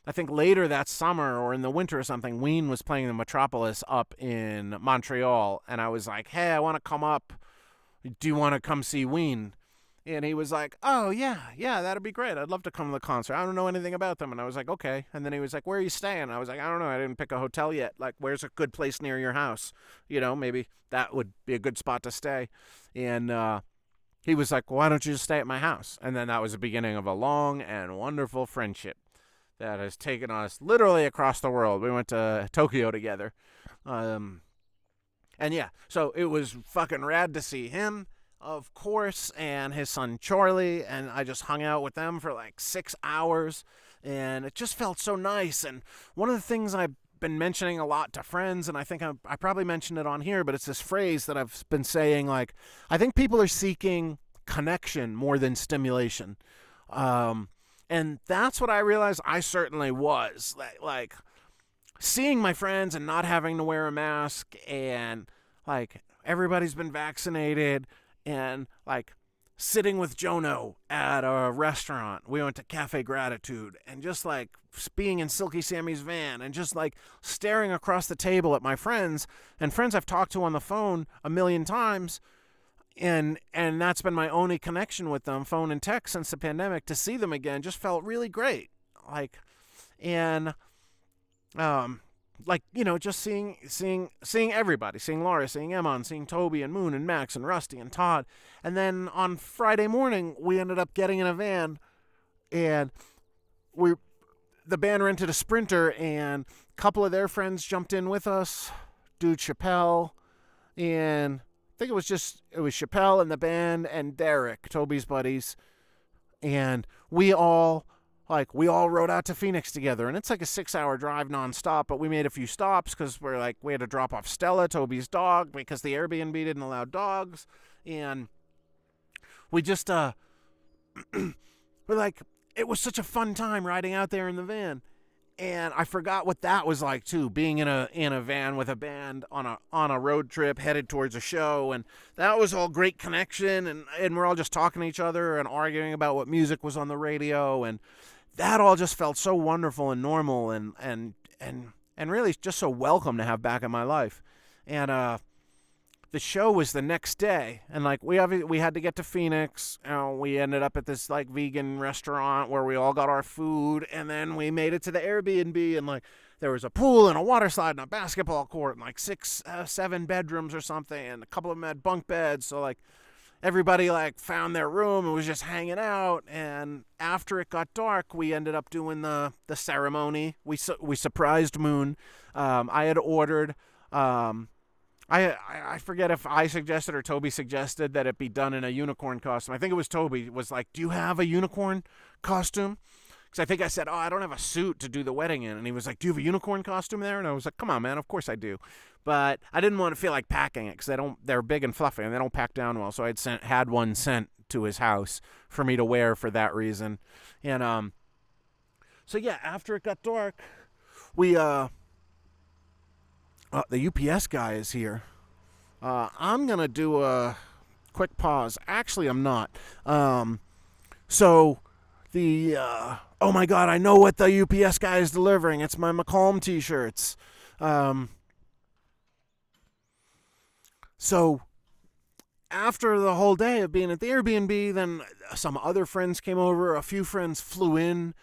[SPEAKER 1] I think later that summer or in the winter or something, Ween was playing the Metropolis up in Montreal. And I was like, hey, I want to come up. Do you want to come see Ween? And he was like, oh, yeah, that'd be great. I'd love to come to the concert. I don't know anything about them. And I was like, okay. And then he was like, where are you staying? And I was like, I don't know. I didn't pick a hotel yet. Like, where's a good place near your house? You know, maybe that would be a good spot to stay. And he was like, well, why don't you just stay at my house? And then that was the beginning of a long and wonderful friendship that has taken us literally across the world. We went to Tokyo together. And yeah, so it was fucking rad to see him, of course, and his son Charlie, and I just hung out with them for like 6 hours, and it just felt so nice. And one of the things I've been mentioning a lot to friends, and I think I probably mentioned it on here, but it's this phrase that I've been saying, like, I think people are seeking connection more than stimulation. And that's what I realized I certainly was. Like seeing my friends and not having to wear a mask, and like everybody's been vaccinated, and like sitting with Jono at a restaurant. We went to Cafe Gratitude, and just like being in Silky Sammy's van and just like staring across the table at my friends and friends I've talked to on the phone a million times. And that's been my only connection with them, phone and text, since the pandemic. To see them again just felt really great. Like, and like, you know, just seeing everybody, seeing Laura, seeing Emma, seeing Toby and Moon and Max and Rusty and Todd. And then on Friday morning, we ended up getting in a van, and the band rented a Sprinter, and a couple of their friends jumped in with us, Dude Chappelle, and I think it was Chappelle and the band and Derek, Toby's buddies, and we all rode out to Phoenix together. And it's like a 6-hour drive nonstop, but we made a few stops because we had to drop off Stella, Toby's dog, because the Airbnb didn't allow dogs. And we just we're like, it was such a fun time riding out there in the van. And I forgot what that was like too, being in a van with a band on a road trip headed towards a show. And that was all great connection, and we're all just talking to each other and arguing about what music was on the radio, and that all just felt so wonderful and normal and really just so welcome to have back in my life. And the show was the next day, and like we had to get to Phoenix. We ended up at this like vegan restaurant where we all got our food, and then we made it to the Airbnb, and like there was a pool and a water slide and a basketball court and like 7 bedrooms or something, and a couple of them had bunk beds. So like everybody like found their room and was just hanging out. And after it got dark, we ended up doing the ceremony. We surprised Moon. I had ordered. I forget if I suggested or Toby suggested that it be done in a unicorn costume. I think it was Toby. Was like, do you have a unicorn costume? Because I think I said, oh, I don't have a suit to do the wedding in. And he was like, do you have a unicorn costume there? And I was like, come on, man, of course I do. But I didn't want to feel like packing it because they're big and fluffy and they don't pack down well. So I had one sent to his house for me to wear for that reason. And so yeah, after it got dark, we the UPS guy is here. I'm going to do a quick pause. Actually, I'm not. So, oh my God, I know what the UPS guy is delivering. It's my McCalm t-shirts. So, after the whole day of being at the Airbnb, then some other friends came over. A few friends flew in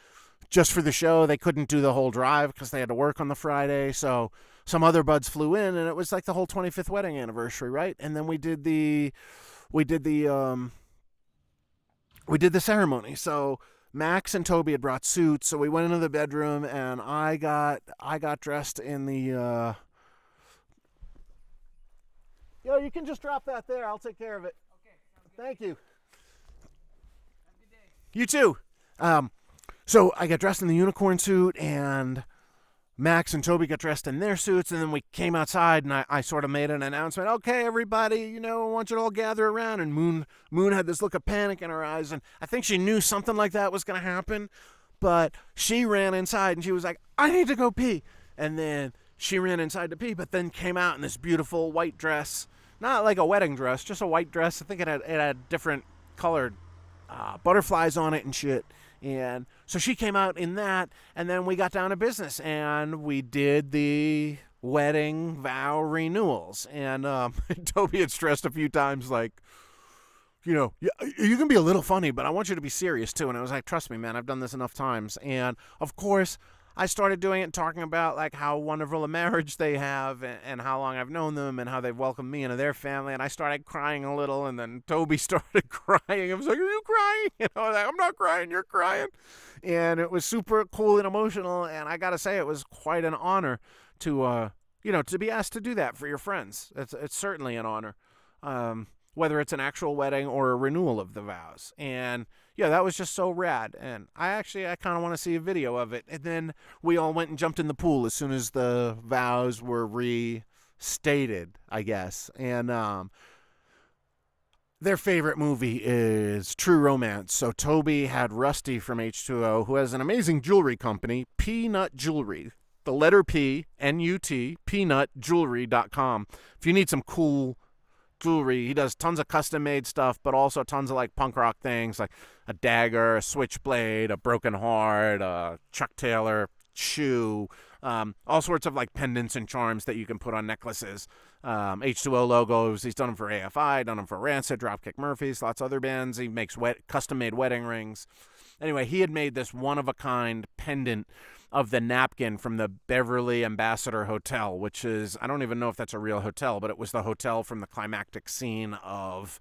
[SPEAKER 1] just for the show. They couldn't do the whole drive because they had to work on the Friday. So some other buds flew in, and it was like the whole 25th wedding anniversary, right? And then we did the ceremony. So Max and Toby had brought suits, so we went into the bedroom, and I got dressed in the. Yo, you can just drop that there. I'll take care of it.
[SPEAKER 2] Okay, sounds good.
[SPEAKER 1] Thank you.
[SPEAKER 2] Have a good day.
[SPEAKER 1] You too. So I got dressed in the unicorn suit, and Max and Toby got dressed in their suits, and then we came outside, and I sort of made an announcement. Okay, everybody, I want you to all gather around. And Moon had this look of panic in her eyes, and I think she knew something like that was going to happen. But she ran inside, and she was like, I need to go pee. And then she ran inside to pee, but then came out in this beautiful white dress. Not like a wedding dress, just a white dress. I think it had different colored butterflies on it and shit. And so she came out in that, and then we got down to business, and we did the wedding vow renewals. And Toby had stressed a few times, like, you can be a little funny, but I want you to be serious too. And I was like, trust me, man, I've done this enough times. And of course, I started doing it and talking about like how wonderful a marriage they have, and how long I've known them, and how they've welcomed me into their family. And I started crying a little, and then Toby started crying. I was like, are you crying? I was like, I'm not crying, you're crying. And it was super cool and emotional. And I got to say, it was quite an honor to, to be asked to do that for your friends. It's certainly an honor. Whether it's an actual wedding or a renewal of the vows. And yeah, that was just so rad. And I kind of want to see a video of it. And then we all went and jumped in the pool as soon as the vows were restated, I guess. And their favorite movie is True Romance. So Toby had Rusty from H2O, who has an amazing jewelry company, Peanut Jewelry. The letter P, N-U-T, peanutjewelry.com. If you need some cool jewelry, he does tons of custom made stuff, but also tons of like punk rock things, like a dagger, a switchblade, a broken heart, a Chuck Taylor shoe, all sorts of like pendants and charms that you can put on necklaces. H2O logos. He's done them for AFI, done them for Rancid, Dropkick Murphys, lots of other bands. He makes custom made wedding rings. Anyway, he had made this one of a kind pendant of the napkin from the Beverly Ambassador Hotel, which is, I don't even know if that's a real hotel, but it was the hotel from the climactic scene of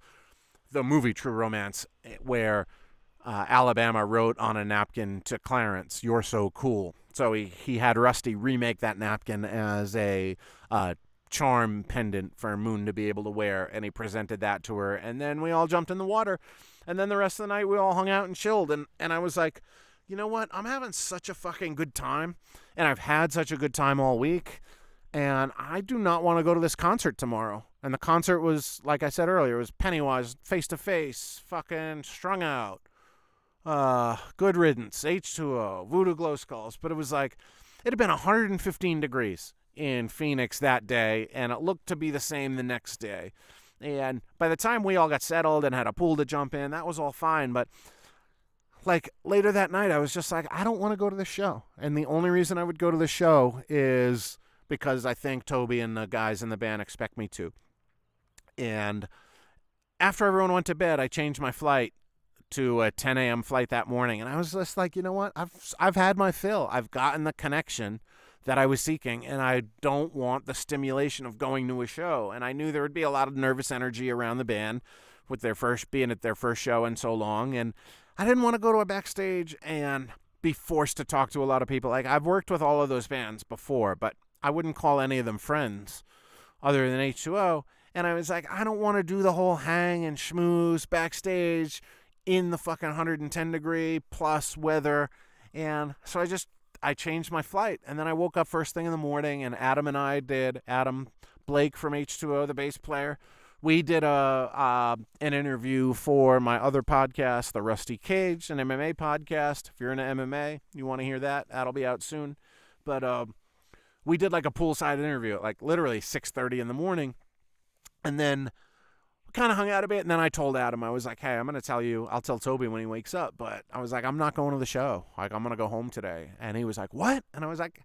[SPEAKER 1] the movie True Romance, where Alabama wrote on a napkin to Clarence, "You're so cool." So he had Rusty remake that napkin as a charm pendant for Moon to be able to wear, and he presented that to her. And then we all jumped in the water, and then the rest of the night we all hung out and chilled. And I was like, you know what? I'm having such a fucking good time, and I've had such a good time all week, and I do not want to go to this concert tomorrow. And the concert was, like I said earlier, it was Pennywise, Face to Face, fucking Strung Out, Good Riddance, H2O, Voodoo Glow Skulls. But it was like, it had been 115 degrees in Phoenix that day, and it looked to be the same the next day. And by the time we all got settled and had a pool to jump in, that was all fine. But like later that night, I was just like, I don't want to go to the show. And the only reason I would go to the show is because I think Toby and the guys in the band expect me to. And after everyone went to bed, I changed my flight to a 10 a.m. flight that morning. And I was just like, you know what? I've had my fill. I've gotten the connection that I was seeking, and I don't want the stimulation of going to a show. And I knew there would be a lot of nervous energy around the band with their first being at their first show in so long. And I didn't want to go to a backstage and be forced to talk to a lot of people. Like, I've worked with all of those bands before, but I wouldn't call any of them friends other than H2O. And I was like, I don't want to do the whole hang and schmooze backstage in the fucking 110 degree plus weather. And so I changed my flight. And then I woke up first thing in the morning, and Adam Blake from H2O, the bass player, we did an interview for my other podcast, The Rusty Cage, an MMA podcast. If you're into MMA, you want to hear that, that'll be out soon. But we did like a poolside interview at like literally 6:30 in the morning. And then we kind of hung out a bit. And then I told Adam, I was like, hey, I'll tell Toby when he wakes up. But I was like, I'm not going to the show. Like, I'm going to go home today. And he was like, what? And I was like,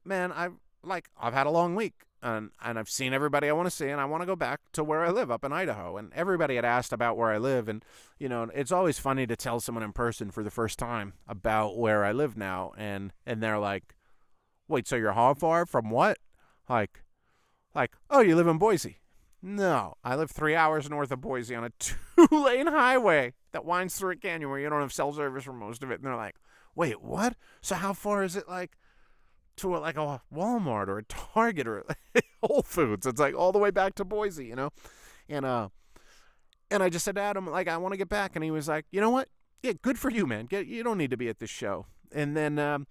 [SPEAKER 1] man, I've had a long week. And I've seen everybody I want to see, and I want to go back to where I live up in Idaho. And everybody had asked about where I live, and it's always funny to tell someone in person for the first time about where I live now, and they're like, wait, so you're how far from what? Like, oh, you live in Boise. No, I live 3 hours north of Boise on a 2-lane highway that winds through a canyon where you don't have cell service for most of it. And they're like, wait, what? So how far is it like to a Walmart or a Target or Whole Foods? It's like all the way back to Boise, And I just said to Adam, like, I want to get back. And he was like, you know what? Yeah, good for you, man. You don't need to be at this show. And then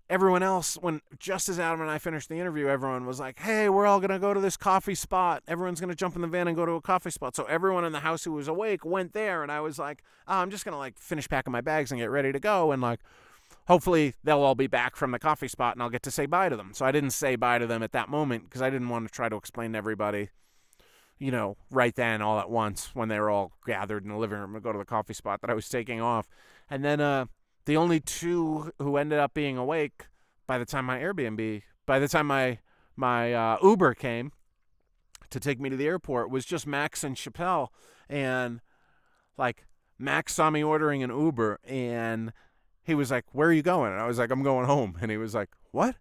[SPEAKER 1] everyone else, just as Adam and I finished the interview, everyone was like, hey, we're all going to go to this coffee spot. Everyone's going to jump in the van and go to a coffee spot. So everyone in the house who was awake went there. And I was like, oh, I'm just going to like finish packing my bags and get ready to go. And like, hopefully they'll all be back from the coffee spot and I'll get to say bye to them. So I didn't say bye to them at that moment because I didn't want to try to explain to everybody, right then all at once when they were all gathered in the living room to go to the coffee spot that I was taking off. And then the only two who ended up being awake by the time my Uber came to take me to the airport was just Max and Chappelle. And like Max saw me ordering an Uber and he was like, where are you going? And I was like, I'm going home. And he was like, what?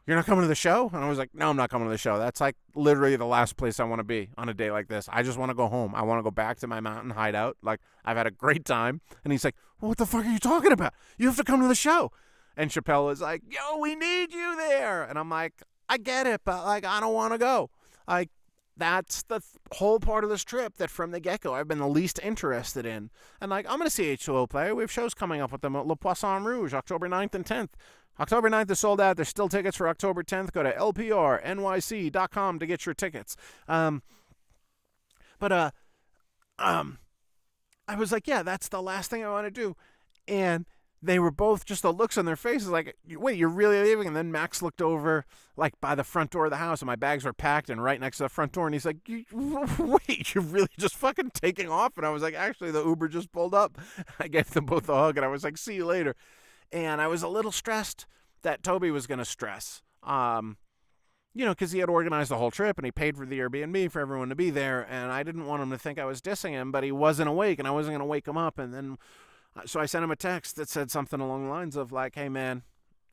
[SPEAKER 1] You're not coming to the show? And I was like, no, I'm not coming to the show. That's like literally the last place I want to be on a day like this. I just want to go home. I want to go back to my mountain hideout. Like, I've had a great time. And he's like, well, what the fuck are you talking about? You have to come to the show. And Chappelle was like, yo, we need you there. And I'm like, I get it, but like, I don't want to go. Like, that's the whole part of this trip that from the get-go I've been the least interested in. And like, I'm going to see H2O play. We have shows coming up with them at Le Poisson Rouge, October 9th and 10th. October 9th is sold out. There's still tickets for October 10th. Go to lprnyc.com to get your tickets. I was like, yeah, that's the last thing I want to do. And they were both just the looks on their faces like, wait, you're really leaving? And then Max looked over like by the front door of the house and my bags were packed and right next to the front door. And he's like, wait, you're really just fucking taking off? And I was like, actually, the Uber just pulled up. I gave them both a hug and I was like, see you later. And I was a little stressed that Toby was going to stress, because he had organized the whole trip and he paid for the Airbnb for everyone to be there. And I didn't want him to think I was dissing him, but he wasn't awake and I wasn't going to wake him up. And then, so I sent him a text that said something along the lines of like, hey man,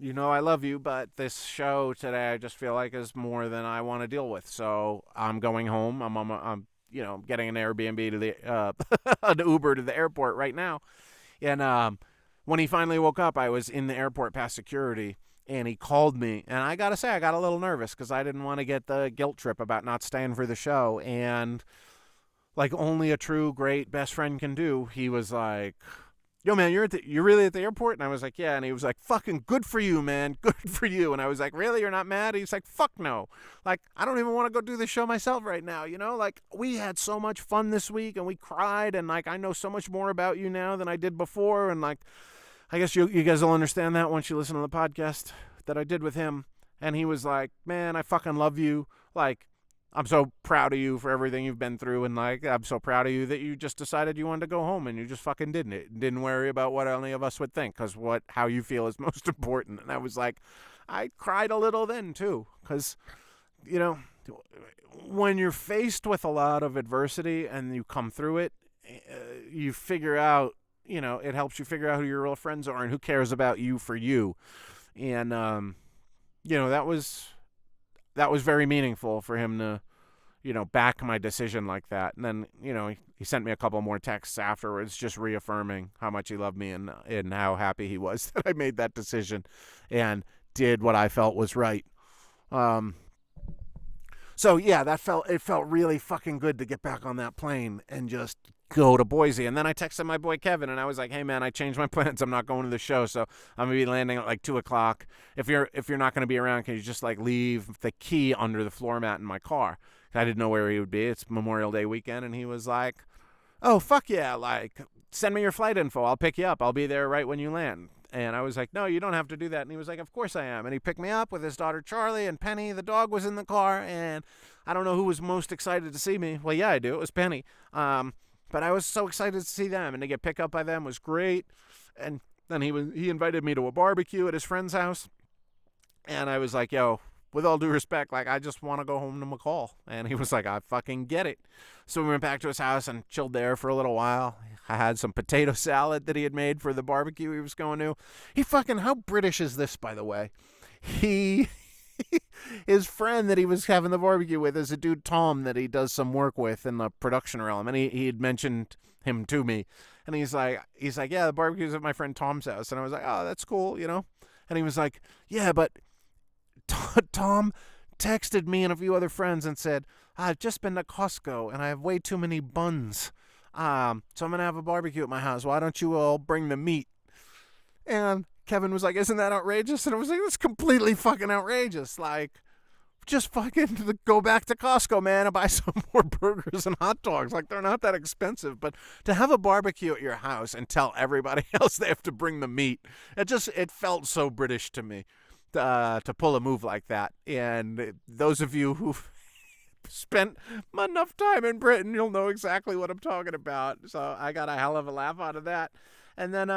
[SPEAKER 1] I love you, but this show today I just feel like is more than I want to deal with. So I'm going home. I'm getting an Airbnb to the, an Uber to the airport right now. And, when he finally woke up, I was in the airport past security, and he called me. And I got to say, I got a little nervous because I didn't want to get the guilt trip about not staying for the show. And like only a true great best friend can do, he was like, yo, man, you're really at the airport? And I was like, yeah. And he was like, fucking good for you, man. Good for you. And I was like, really? You're not mad? He's like, fuck no. Like, I don't even want to go do the show myself right now, Like, we had so much fun this week, and we cried, and, like, I know so much more about you now than I did before, and, like, I guess you guys will understand that once you listen to the podcast that I did with him. And he was like, man, I fucking love you. Like, I'm so proud of you for everything you've been through. And like, I'm so proud of you that you just decided you wanted to go home and you just fucking didn't worry about what any of us would think. Cause how you feel is most important. And I was like, I cried a little then too. Cause when you're faced with a lot of adversity and you come through it, you figure out, it helps you figure out who your real friends are and who cares about you for you. And, that was very meaningful for him to, back my decision like that. And then, he sent me a couple more texts afterwards just reaffirming how much he loved me and how happy he was that I made that decision and did what I felt was right. So yeah, it felt really fucking good to get back on that plane and just go to Boise. And then I texted my boy Kevin and I was like, hey man, I changed my plans. I'm not going to the show. So I'm going to be landing at like 2:00. If you're not going to be around, can you just like leave the key under the floor mat in my car? I didn't know where he would be. It's Memorial Day weekend. And he was like, oh, fuck yeah. Like, send me your flight info. I'll pick you up. I'll be there right when you land. And I was like, no, you don't have to do that. And he was like, of course I am. And he picked me up with his daughter Charlie and Penny. The dog was in the car. And I don't know who was most excited to see me. Well, yeah, I do. It was Penny. But I was so excited to see them. And to get picked up by them was great. And then he invited me to a barbecue at his friend's house. And I was like, yo, with all due respect, like, I just want to go home to McCall. And he was like, I fucking get it. So we went back to his house and chilled there for a little while. I had some potato salad that he had made for the barbecue he was going to. How British is this, by the way? His friend that he was having the barbecue with is a dude, Tom, that he does some work with in the production realm. And he had mentioned him to me. And he's like, yeah, the barbecue's at my friend Tom's house. And I was like, oh, that's cool, And he was like, yeah, but Tom texted me and a few other friends and said, I've just been to Costco and I have way too many buns. So I'm going to have a barbecue at my house. Why don't you all bring the meat? And Kevin was like, isn't that outrageous? And I was like, that's completely fucking outrageous. Like, just fucking go back to Costco, man, and buy some more burgers and hot dogs. Like, they're not that expensive. But to have a barbecue at your house and tell everybody else they have to bring the meat, it felt so British to me to pull a move like that. And those of you who've spent enough time in Britain, you'll know exactly what I'm talking about. So I got a hell of a laugh out of that. And then,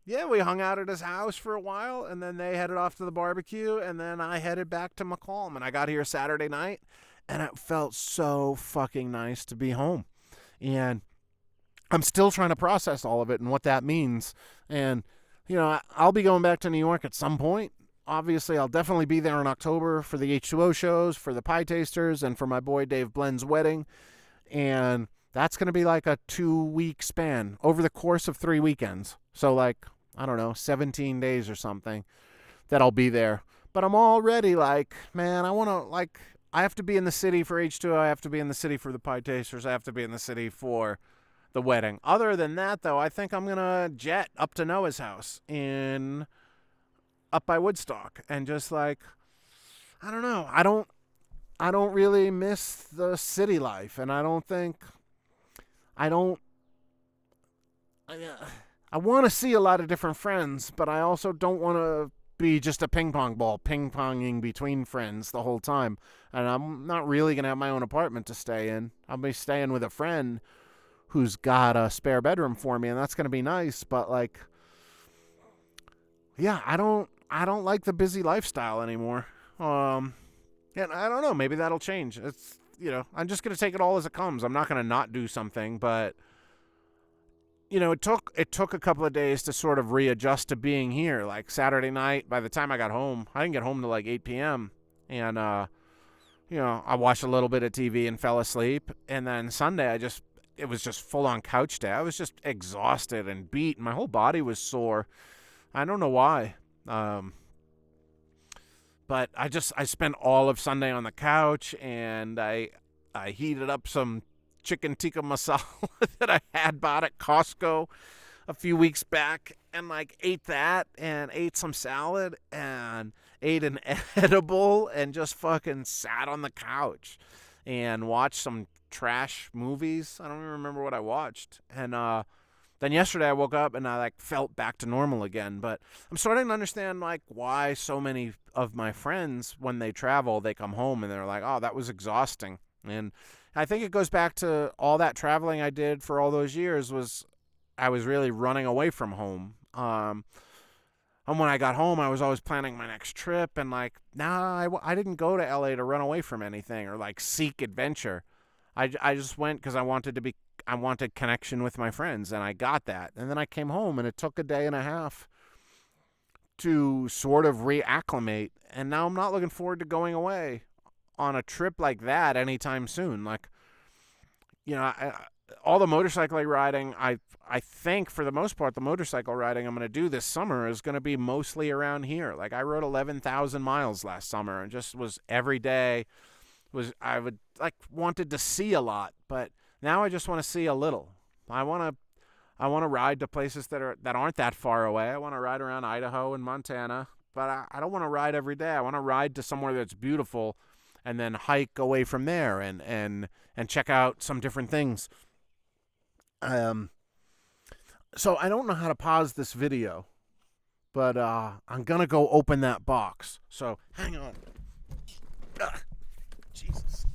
[SPEAKER 1] yeah, we hung out at his house for a while, and then they headed off to the barbecue, and then I headed back to Macomb, and I got here Saturday night, and it felt so fucking nice to be home. And I'm still trying to process all of it and what that means. And, you know, I'll be going back to New York at some point. Obviously, I'll definitely be there in October for the H2O shows, for the Pie Tasters, and for my boy Dave Blend's wedding. And that's going to be like a 2-week span over the course of 3 weekends. So, like, I don't know, 17 days or something that I'll be there. But I'm already like, man, I have to be in the city for H2O. I have to be in the city for the Pie Tasters. I have to be in the city for the wedding. Other than that, though, I think I'm going to jet up to Noah's house up by Woodstock and just like, I don't know. I don't really miss the city life, and I want to see a lot of different friends, but I also don't want to be just a ping pong ball, ping-ponging between friends the whole time. And I'm not really going to have my own apartment to stay in. I'll be staying with a friend who's got a spare bedroom for me, and that's going to be nice. But, like, yeah, I don't like the busy lifestyle anymore. And I don't know, maybe that'll change. It's, you know, I'm just going to take it all as it comes. I'm not going to not do something, but, you know, it took a couple of days to sort of readjust to being here. Like Saturday night, by the time I got home, I didn't get home till like 8 p.m. And, you know, I watched a little bit of TV and fell asleep. And then Sunday, it was just full on couch day. I was just exhausted and beat. My whole body was sore. I don't know why. But I spent all of Sunday on the couch, and I heated up some chicken tikka masala that I had bought at Costco a few weeks back, and like ate that and ate some salad and ate an edible and just fucking sat on the couch and watched some trash movies. I don't even remember what I watched. And then yesterday I woke up and I like felt back to normal again. But I'm starting to understand like why so many of my friends, when they travel, they come home and they're like, oh, that was exhausting. And I think it goes back to all that traveling I did for all those years I was really running away from home. And when I got home, I was always planning my next trip. And like, I didn't go to LA to run away from anything or like seek adventure. I just went because I wanted connection with my friends, and I got that. And then I came home, and it took a day and a half to sort of reacclimate. And now I'm not looking forward to going away on a trip like that anytime soon. Like, you know, all the motorcycle riding, I think for the most part, the motorcycle riding I'm going to do this summer is going to be mostly around here. Like, I rode 11,000 miles last summer and just was every day I wanted to see a lot, but now I just want to see a little. I want to ride to places that aren't that far away. I want to ride around Idaho and Montana, but I don't want to ride every day. I want to ride to somewhere that's beautiful and then hike away from there and check out some different things. So I don't know how to pause this video, but I'm going to go open that box. So hang on. Jesus.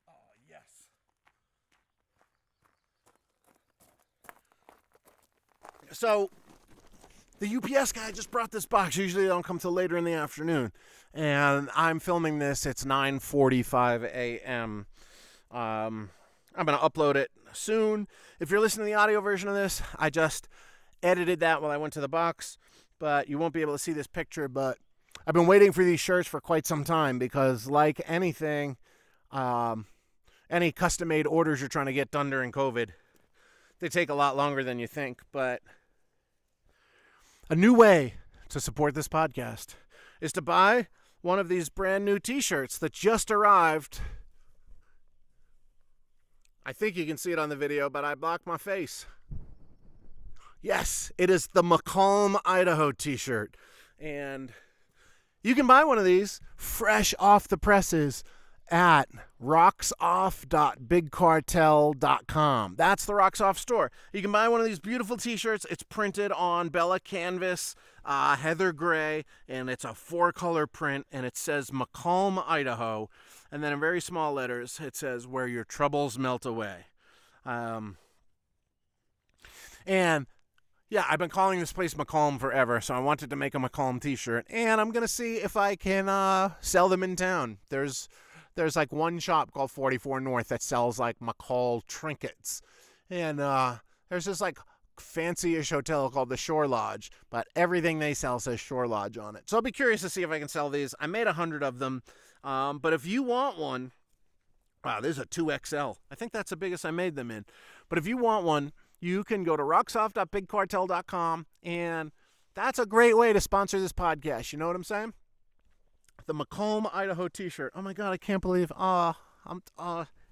[SPEAKER 1] Oh, yes. So, the UPS guy just brought this box. Usually they don't come till later in the afternoon. And I'm filming this. It's 9:45 a.m. I'm going to upload it soon. If you're listening to the audio version of this, I just edited that while I went to the box. But you won't be able to see this picture. But I've been waiting for these shirts for quite some time because, like anything, any custom-made orders you're trying to get done during COVID, they take a lot longer than you think. But a new way to support this podcast is to buy one of these brand new t-shirts that just arrived. I think you can see it on the video, but I blocked my face. Yes, it is the Macomb, Idaho t-shirt. And you can buy one of these fresh off the presses at rocksoff.bigcartel.com. That's the Rocks Off store. You can buy one of these beautiful t-shirts. It's printed on Bella canvas, heather gray, and it's a 4-color print, and it says Macomb, Idaho. And then in very small letters, it says, "Where your troubles melt away." And yeah, I've been calling this place Macomb forever, so I wanted to make a Macomb t-shirt, and I'm going to see if I can sell them in town. There's like one shop called 44 North that sells like McCall trinkets, and there's this like fancy-ish hotel called the Shore Lodge, but everything they sell says Shore Lodge on it. So I'll be curious to see if I can sell these. I made 100 of them, but if you want one, wow, there's a 2XL. I think that's the biggest I made them in. But if you want one, you can go to rocksoff.bigcartel.com, and that's a great way to sponsor this podcast. You know what I'm saying? The Macomb, Idaho t-shirt. Oh my God, I can't believe.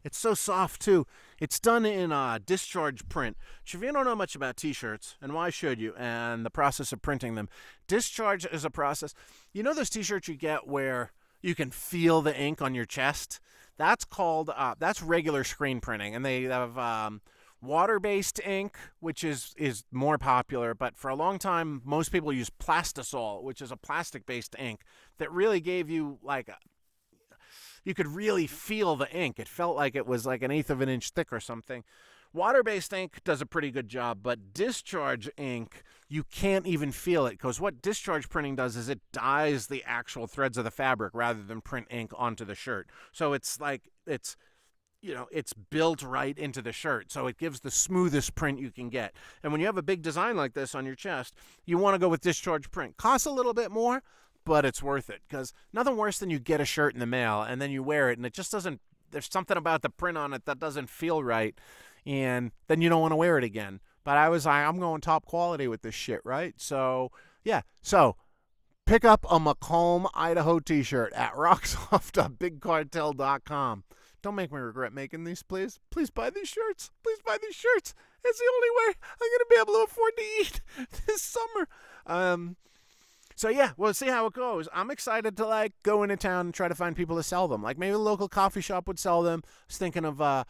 [SPEAKER 1] It's so soft too. It's done in discharge print. If you don't know much about t-shirts, and why should you, and the process of printing them, discharge is a process. You know those t-shirts you get where you can feel the ink on your chest? That's called, that's regular screen printing, and they have water-based ink, which is more popular, but for a long time, most people use plastisol, which is a plastic-based ink that really gave you you could really feel the ink. It felt like it was like 1/8 of an inch thick or something. Water-based ink does a pretty good job, but discharge ink, you can't even feel it, because what discharge printing does is it dyes the actual threads of the fabric rather than print ink onto the shirt. So it's built right into the shirt, so it gives the smoothest print you can get. And when you have a big design like this on your chest, you want to go with discharge print. Costs a little bit more, but it's worth it, because nothing worse than you get a shirt in the mail and then you wear it and it just doesn't, there's something about the print on it that doesn't feel right, and then you don't want to wear it again. But I was like, I'm going top quality with this shit, right? So yeah, so pick up a Macomb, Idaho t-shirt at rocksoff.bigcartel.com. Don't make me regret making these, please. Please buy these shirts. Please buy these shirts. It's the only way I'm going to be able to afford to eat this summer. So yeah, we'll see how it goes. I'm excited to go into town and try to find people to sell them. Like maybe a local coffee shop would sell them. I was thinking of, the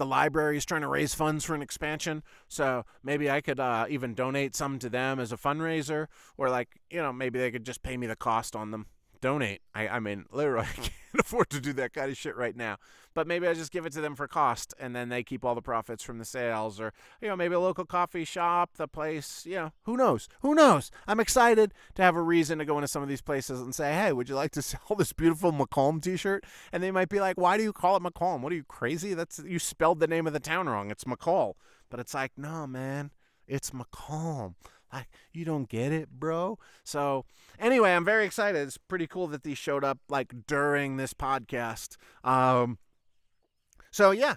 [SPEAKER 1] library is trying to raise funds for an expansion. So maybe I could even donate some to them as a fundraiser, or maybe they could just pay me the cost on them. Donate. I mean, literally, I can't afford to do that kind of shit right now. But maybe I just give it to them for cost, and then they keep all the profits from the sales. Or, maybe a local coffee shop, the place, who knows? Who knows? I'm excited to have a reason to go into some of these places and say, hey, would you like to sell this beautiful Macomb t-shirt? And they might be like, why do you call it Macomb? What are you, crazy? You spelled the name of the town wrong. It's McCall. But it's like, no, man, it's Macomb. You don't get it, bro. So anyway, I'm very excited. It's pretty cool that these showed up during this podcast. So yeah,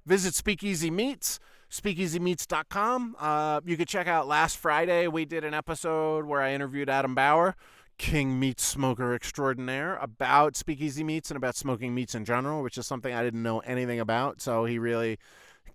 [SPEAKER 1] visit Speakeasy Meats, speakeasymeats.com. You could check out last Friday. We did an episode where I interviewed Adam Bauer, King Meat Smoker Extraordinaire, about Speakeasy Meats and about smoking meats in general, which is something I didn't know anything about. So he really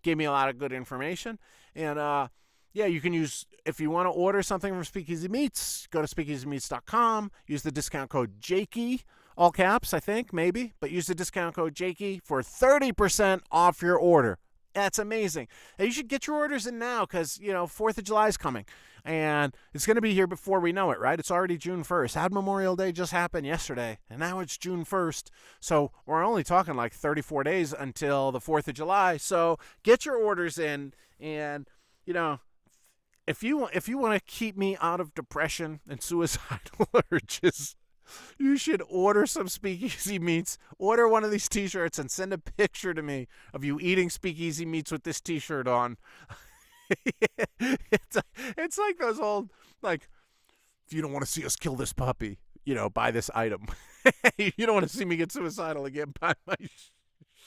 [SPEAKER 1] gave me a lot of good information. And yeah, you can use, if you want to order something from Speakeasy Meats, go to speakeasymeats.com, use the discount code Jakey, all caps, I think, maybe, but use the discount code Jakey for 30% off your order. That's amazing. And you should get your orders in now because, 4th of July is coming, and it's going to be here before we know it, right? It's already June 1st. Had Memorial Day just happened yesterday, and now it's June 1st, so we're only talking 34 days until the 4th of July, so get your orders in, and, if you want to keep me out of depression and suicidal urges, you should order some Speakeasy Meats. Order one of these t-shirts and send a picture to me of you eating Speakeasy Meats with this t-shirt on. It's like those old, if you don't want to see us kill this puppy, buy this item. You don't want to see me get suicidal again. Buy my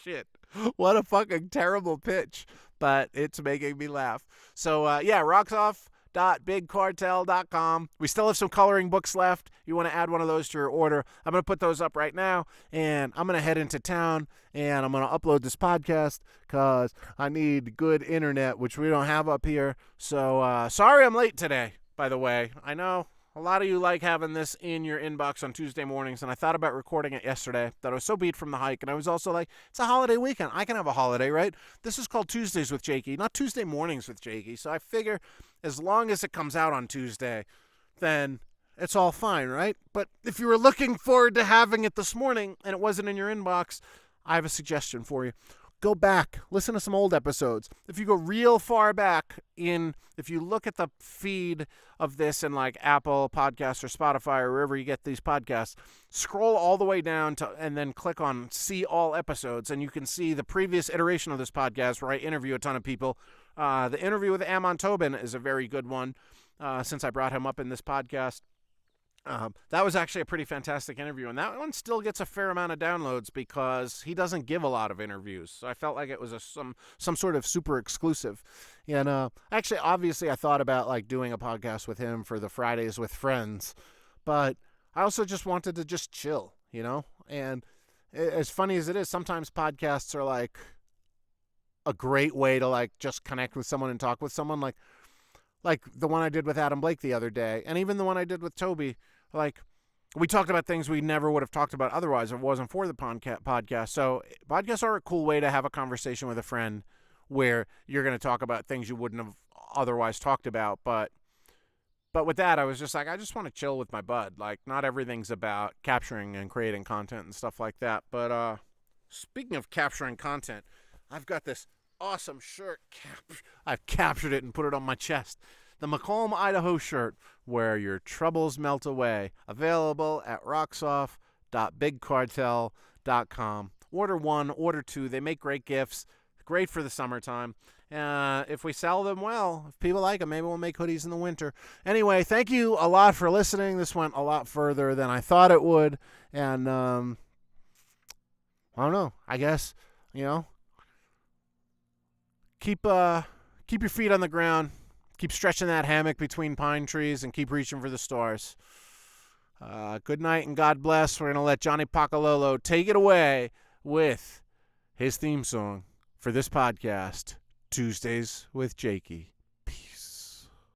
[SPEAKER 1] shit. What a fucking terrible pitch, but it's making me laugh. So, rocksoff.bigcartel.com. We still have some coloring books left. You want to add one of those to your order. I'm going to put those up right now, and I'm going to head into town, and I'm going to upload this podcast because I need good internet, which we don't have up here. So, sorry I'm late today, by the way. I know a lot of you like having this in your inbox on Tuesday mornings, and I thought about recording it yesterday, that I was so beat from the hike, and I was also like, it's a holiday weekend. I can have a holiday, right? This is called Tuesdays with Jakey, not Tuesday mornings with Jakey. So I figure as long as it comes out on Tuesday, then it's all fine, right? But if you were looking forward to having it this morning and it wasn't in your inbox, I have a suggestion for you. Go back, listen to some old episodes. If you go real far back if you look at the feed of this in like Apple Podcasts or Spotify or wherever you get these podcasts, scroll all the way down and then click on See All Episodes, and you can see the previous iteration of this podcast where I interview a ton of people. The interview with Amon Tobin is a very good one since I brought him up in this podcast. That was actually a pretty fantastic interview, and that one still gets a fair amount of downloads because he doesn't give a lot of interviews. So I felt like it was some sort of super exclusive. And actually, obviously, I thought about like doing a podcast with him for the Fridays with Friends, but I also just wanted to just chill, And as funny as it is, sometimes podcasts are like a great way to like just connect with someone and talk with someone, like the one I did with Adam Blake the other day, and even the one I did with Toby. Like, we talked about things we never would have talked about otherwise if it wasn't for the podcast. So podcasts are a cool way to have a conversation with a friend where you're going to talk about things you wouldn't have otherwise talked about. But with that, I was just like, I just want to chill with my bud. Like, not everything's about capturing and creating content and stuff like that. But speaking of capturing content, I've got this awesome shirt. I've captured it and put it on my chest. The Macomb, Idaho shirt, where your troubles melt away. Available at rocksoff.bigcartel.com. Order one, order two. They make great gifts. Great for the summertime. If we sell them well, if people like them, maybe we'll make hoodies in the winter. Anyway, thank you a lot for listening. This went a lot further than I thought it would. And I don't know. I guess, keep your feet on the ground. Keep stretching that hammock between pine trees and keep reaching for the stars. Good night and God bless. We're going to let Johnny Pacalolo take it away with his theme song for this podcast, Tuesdays with Jakey.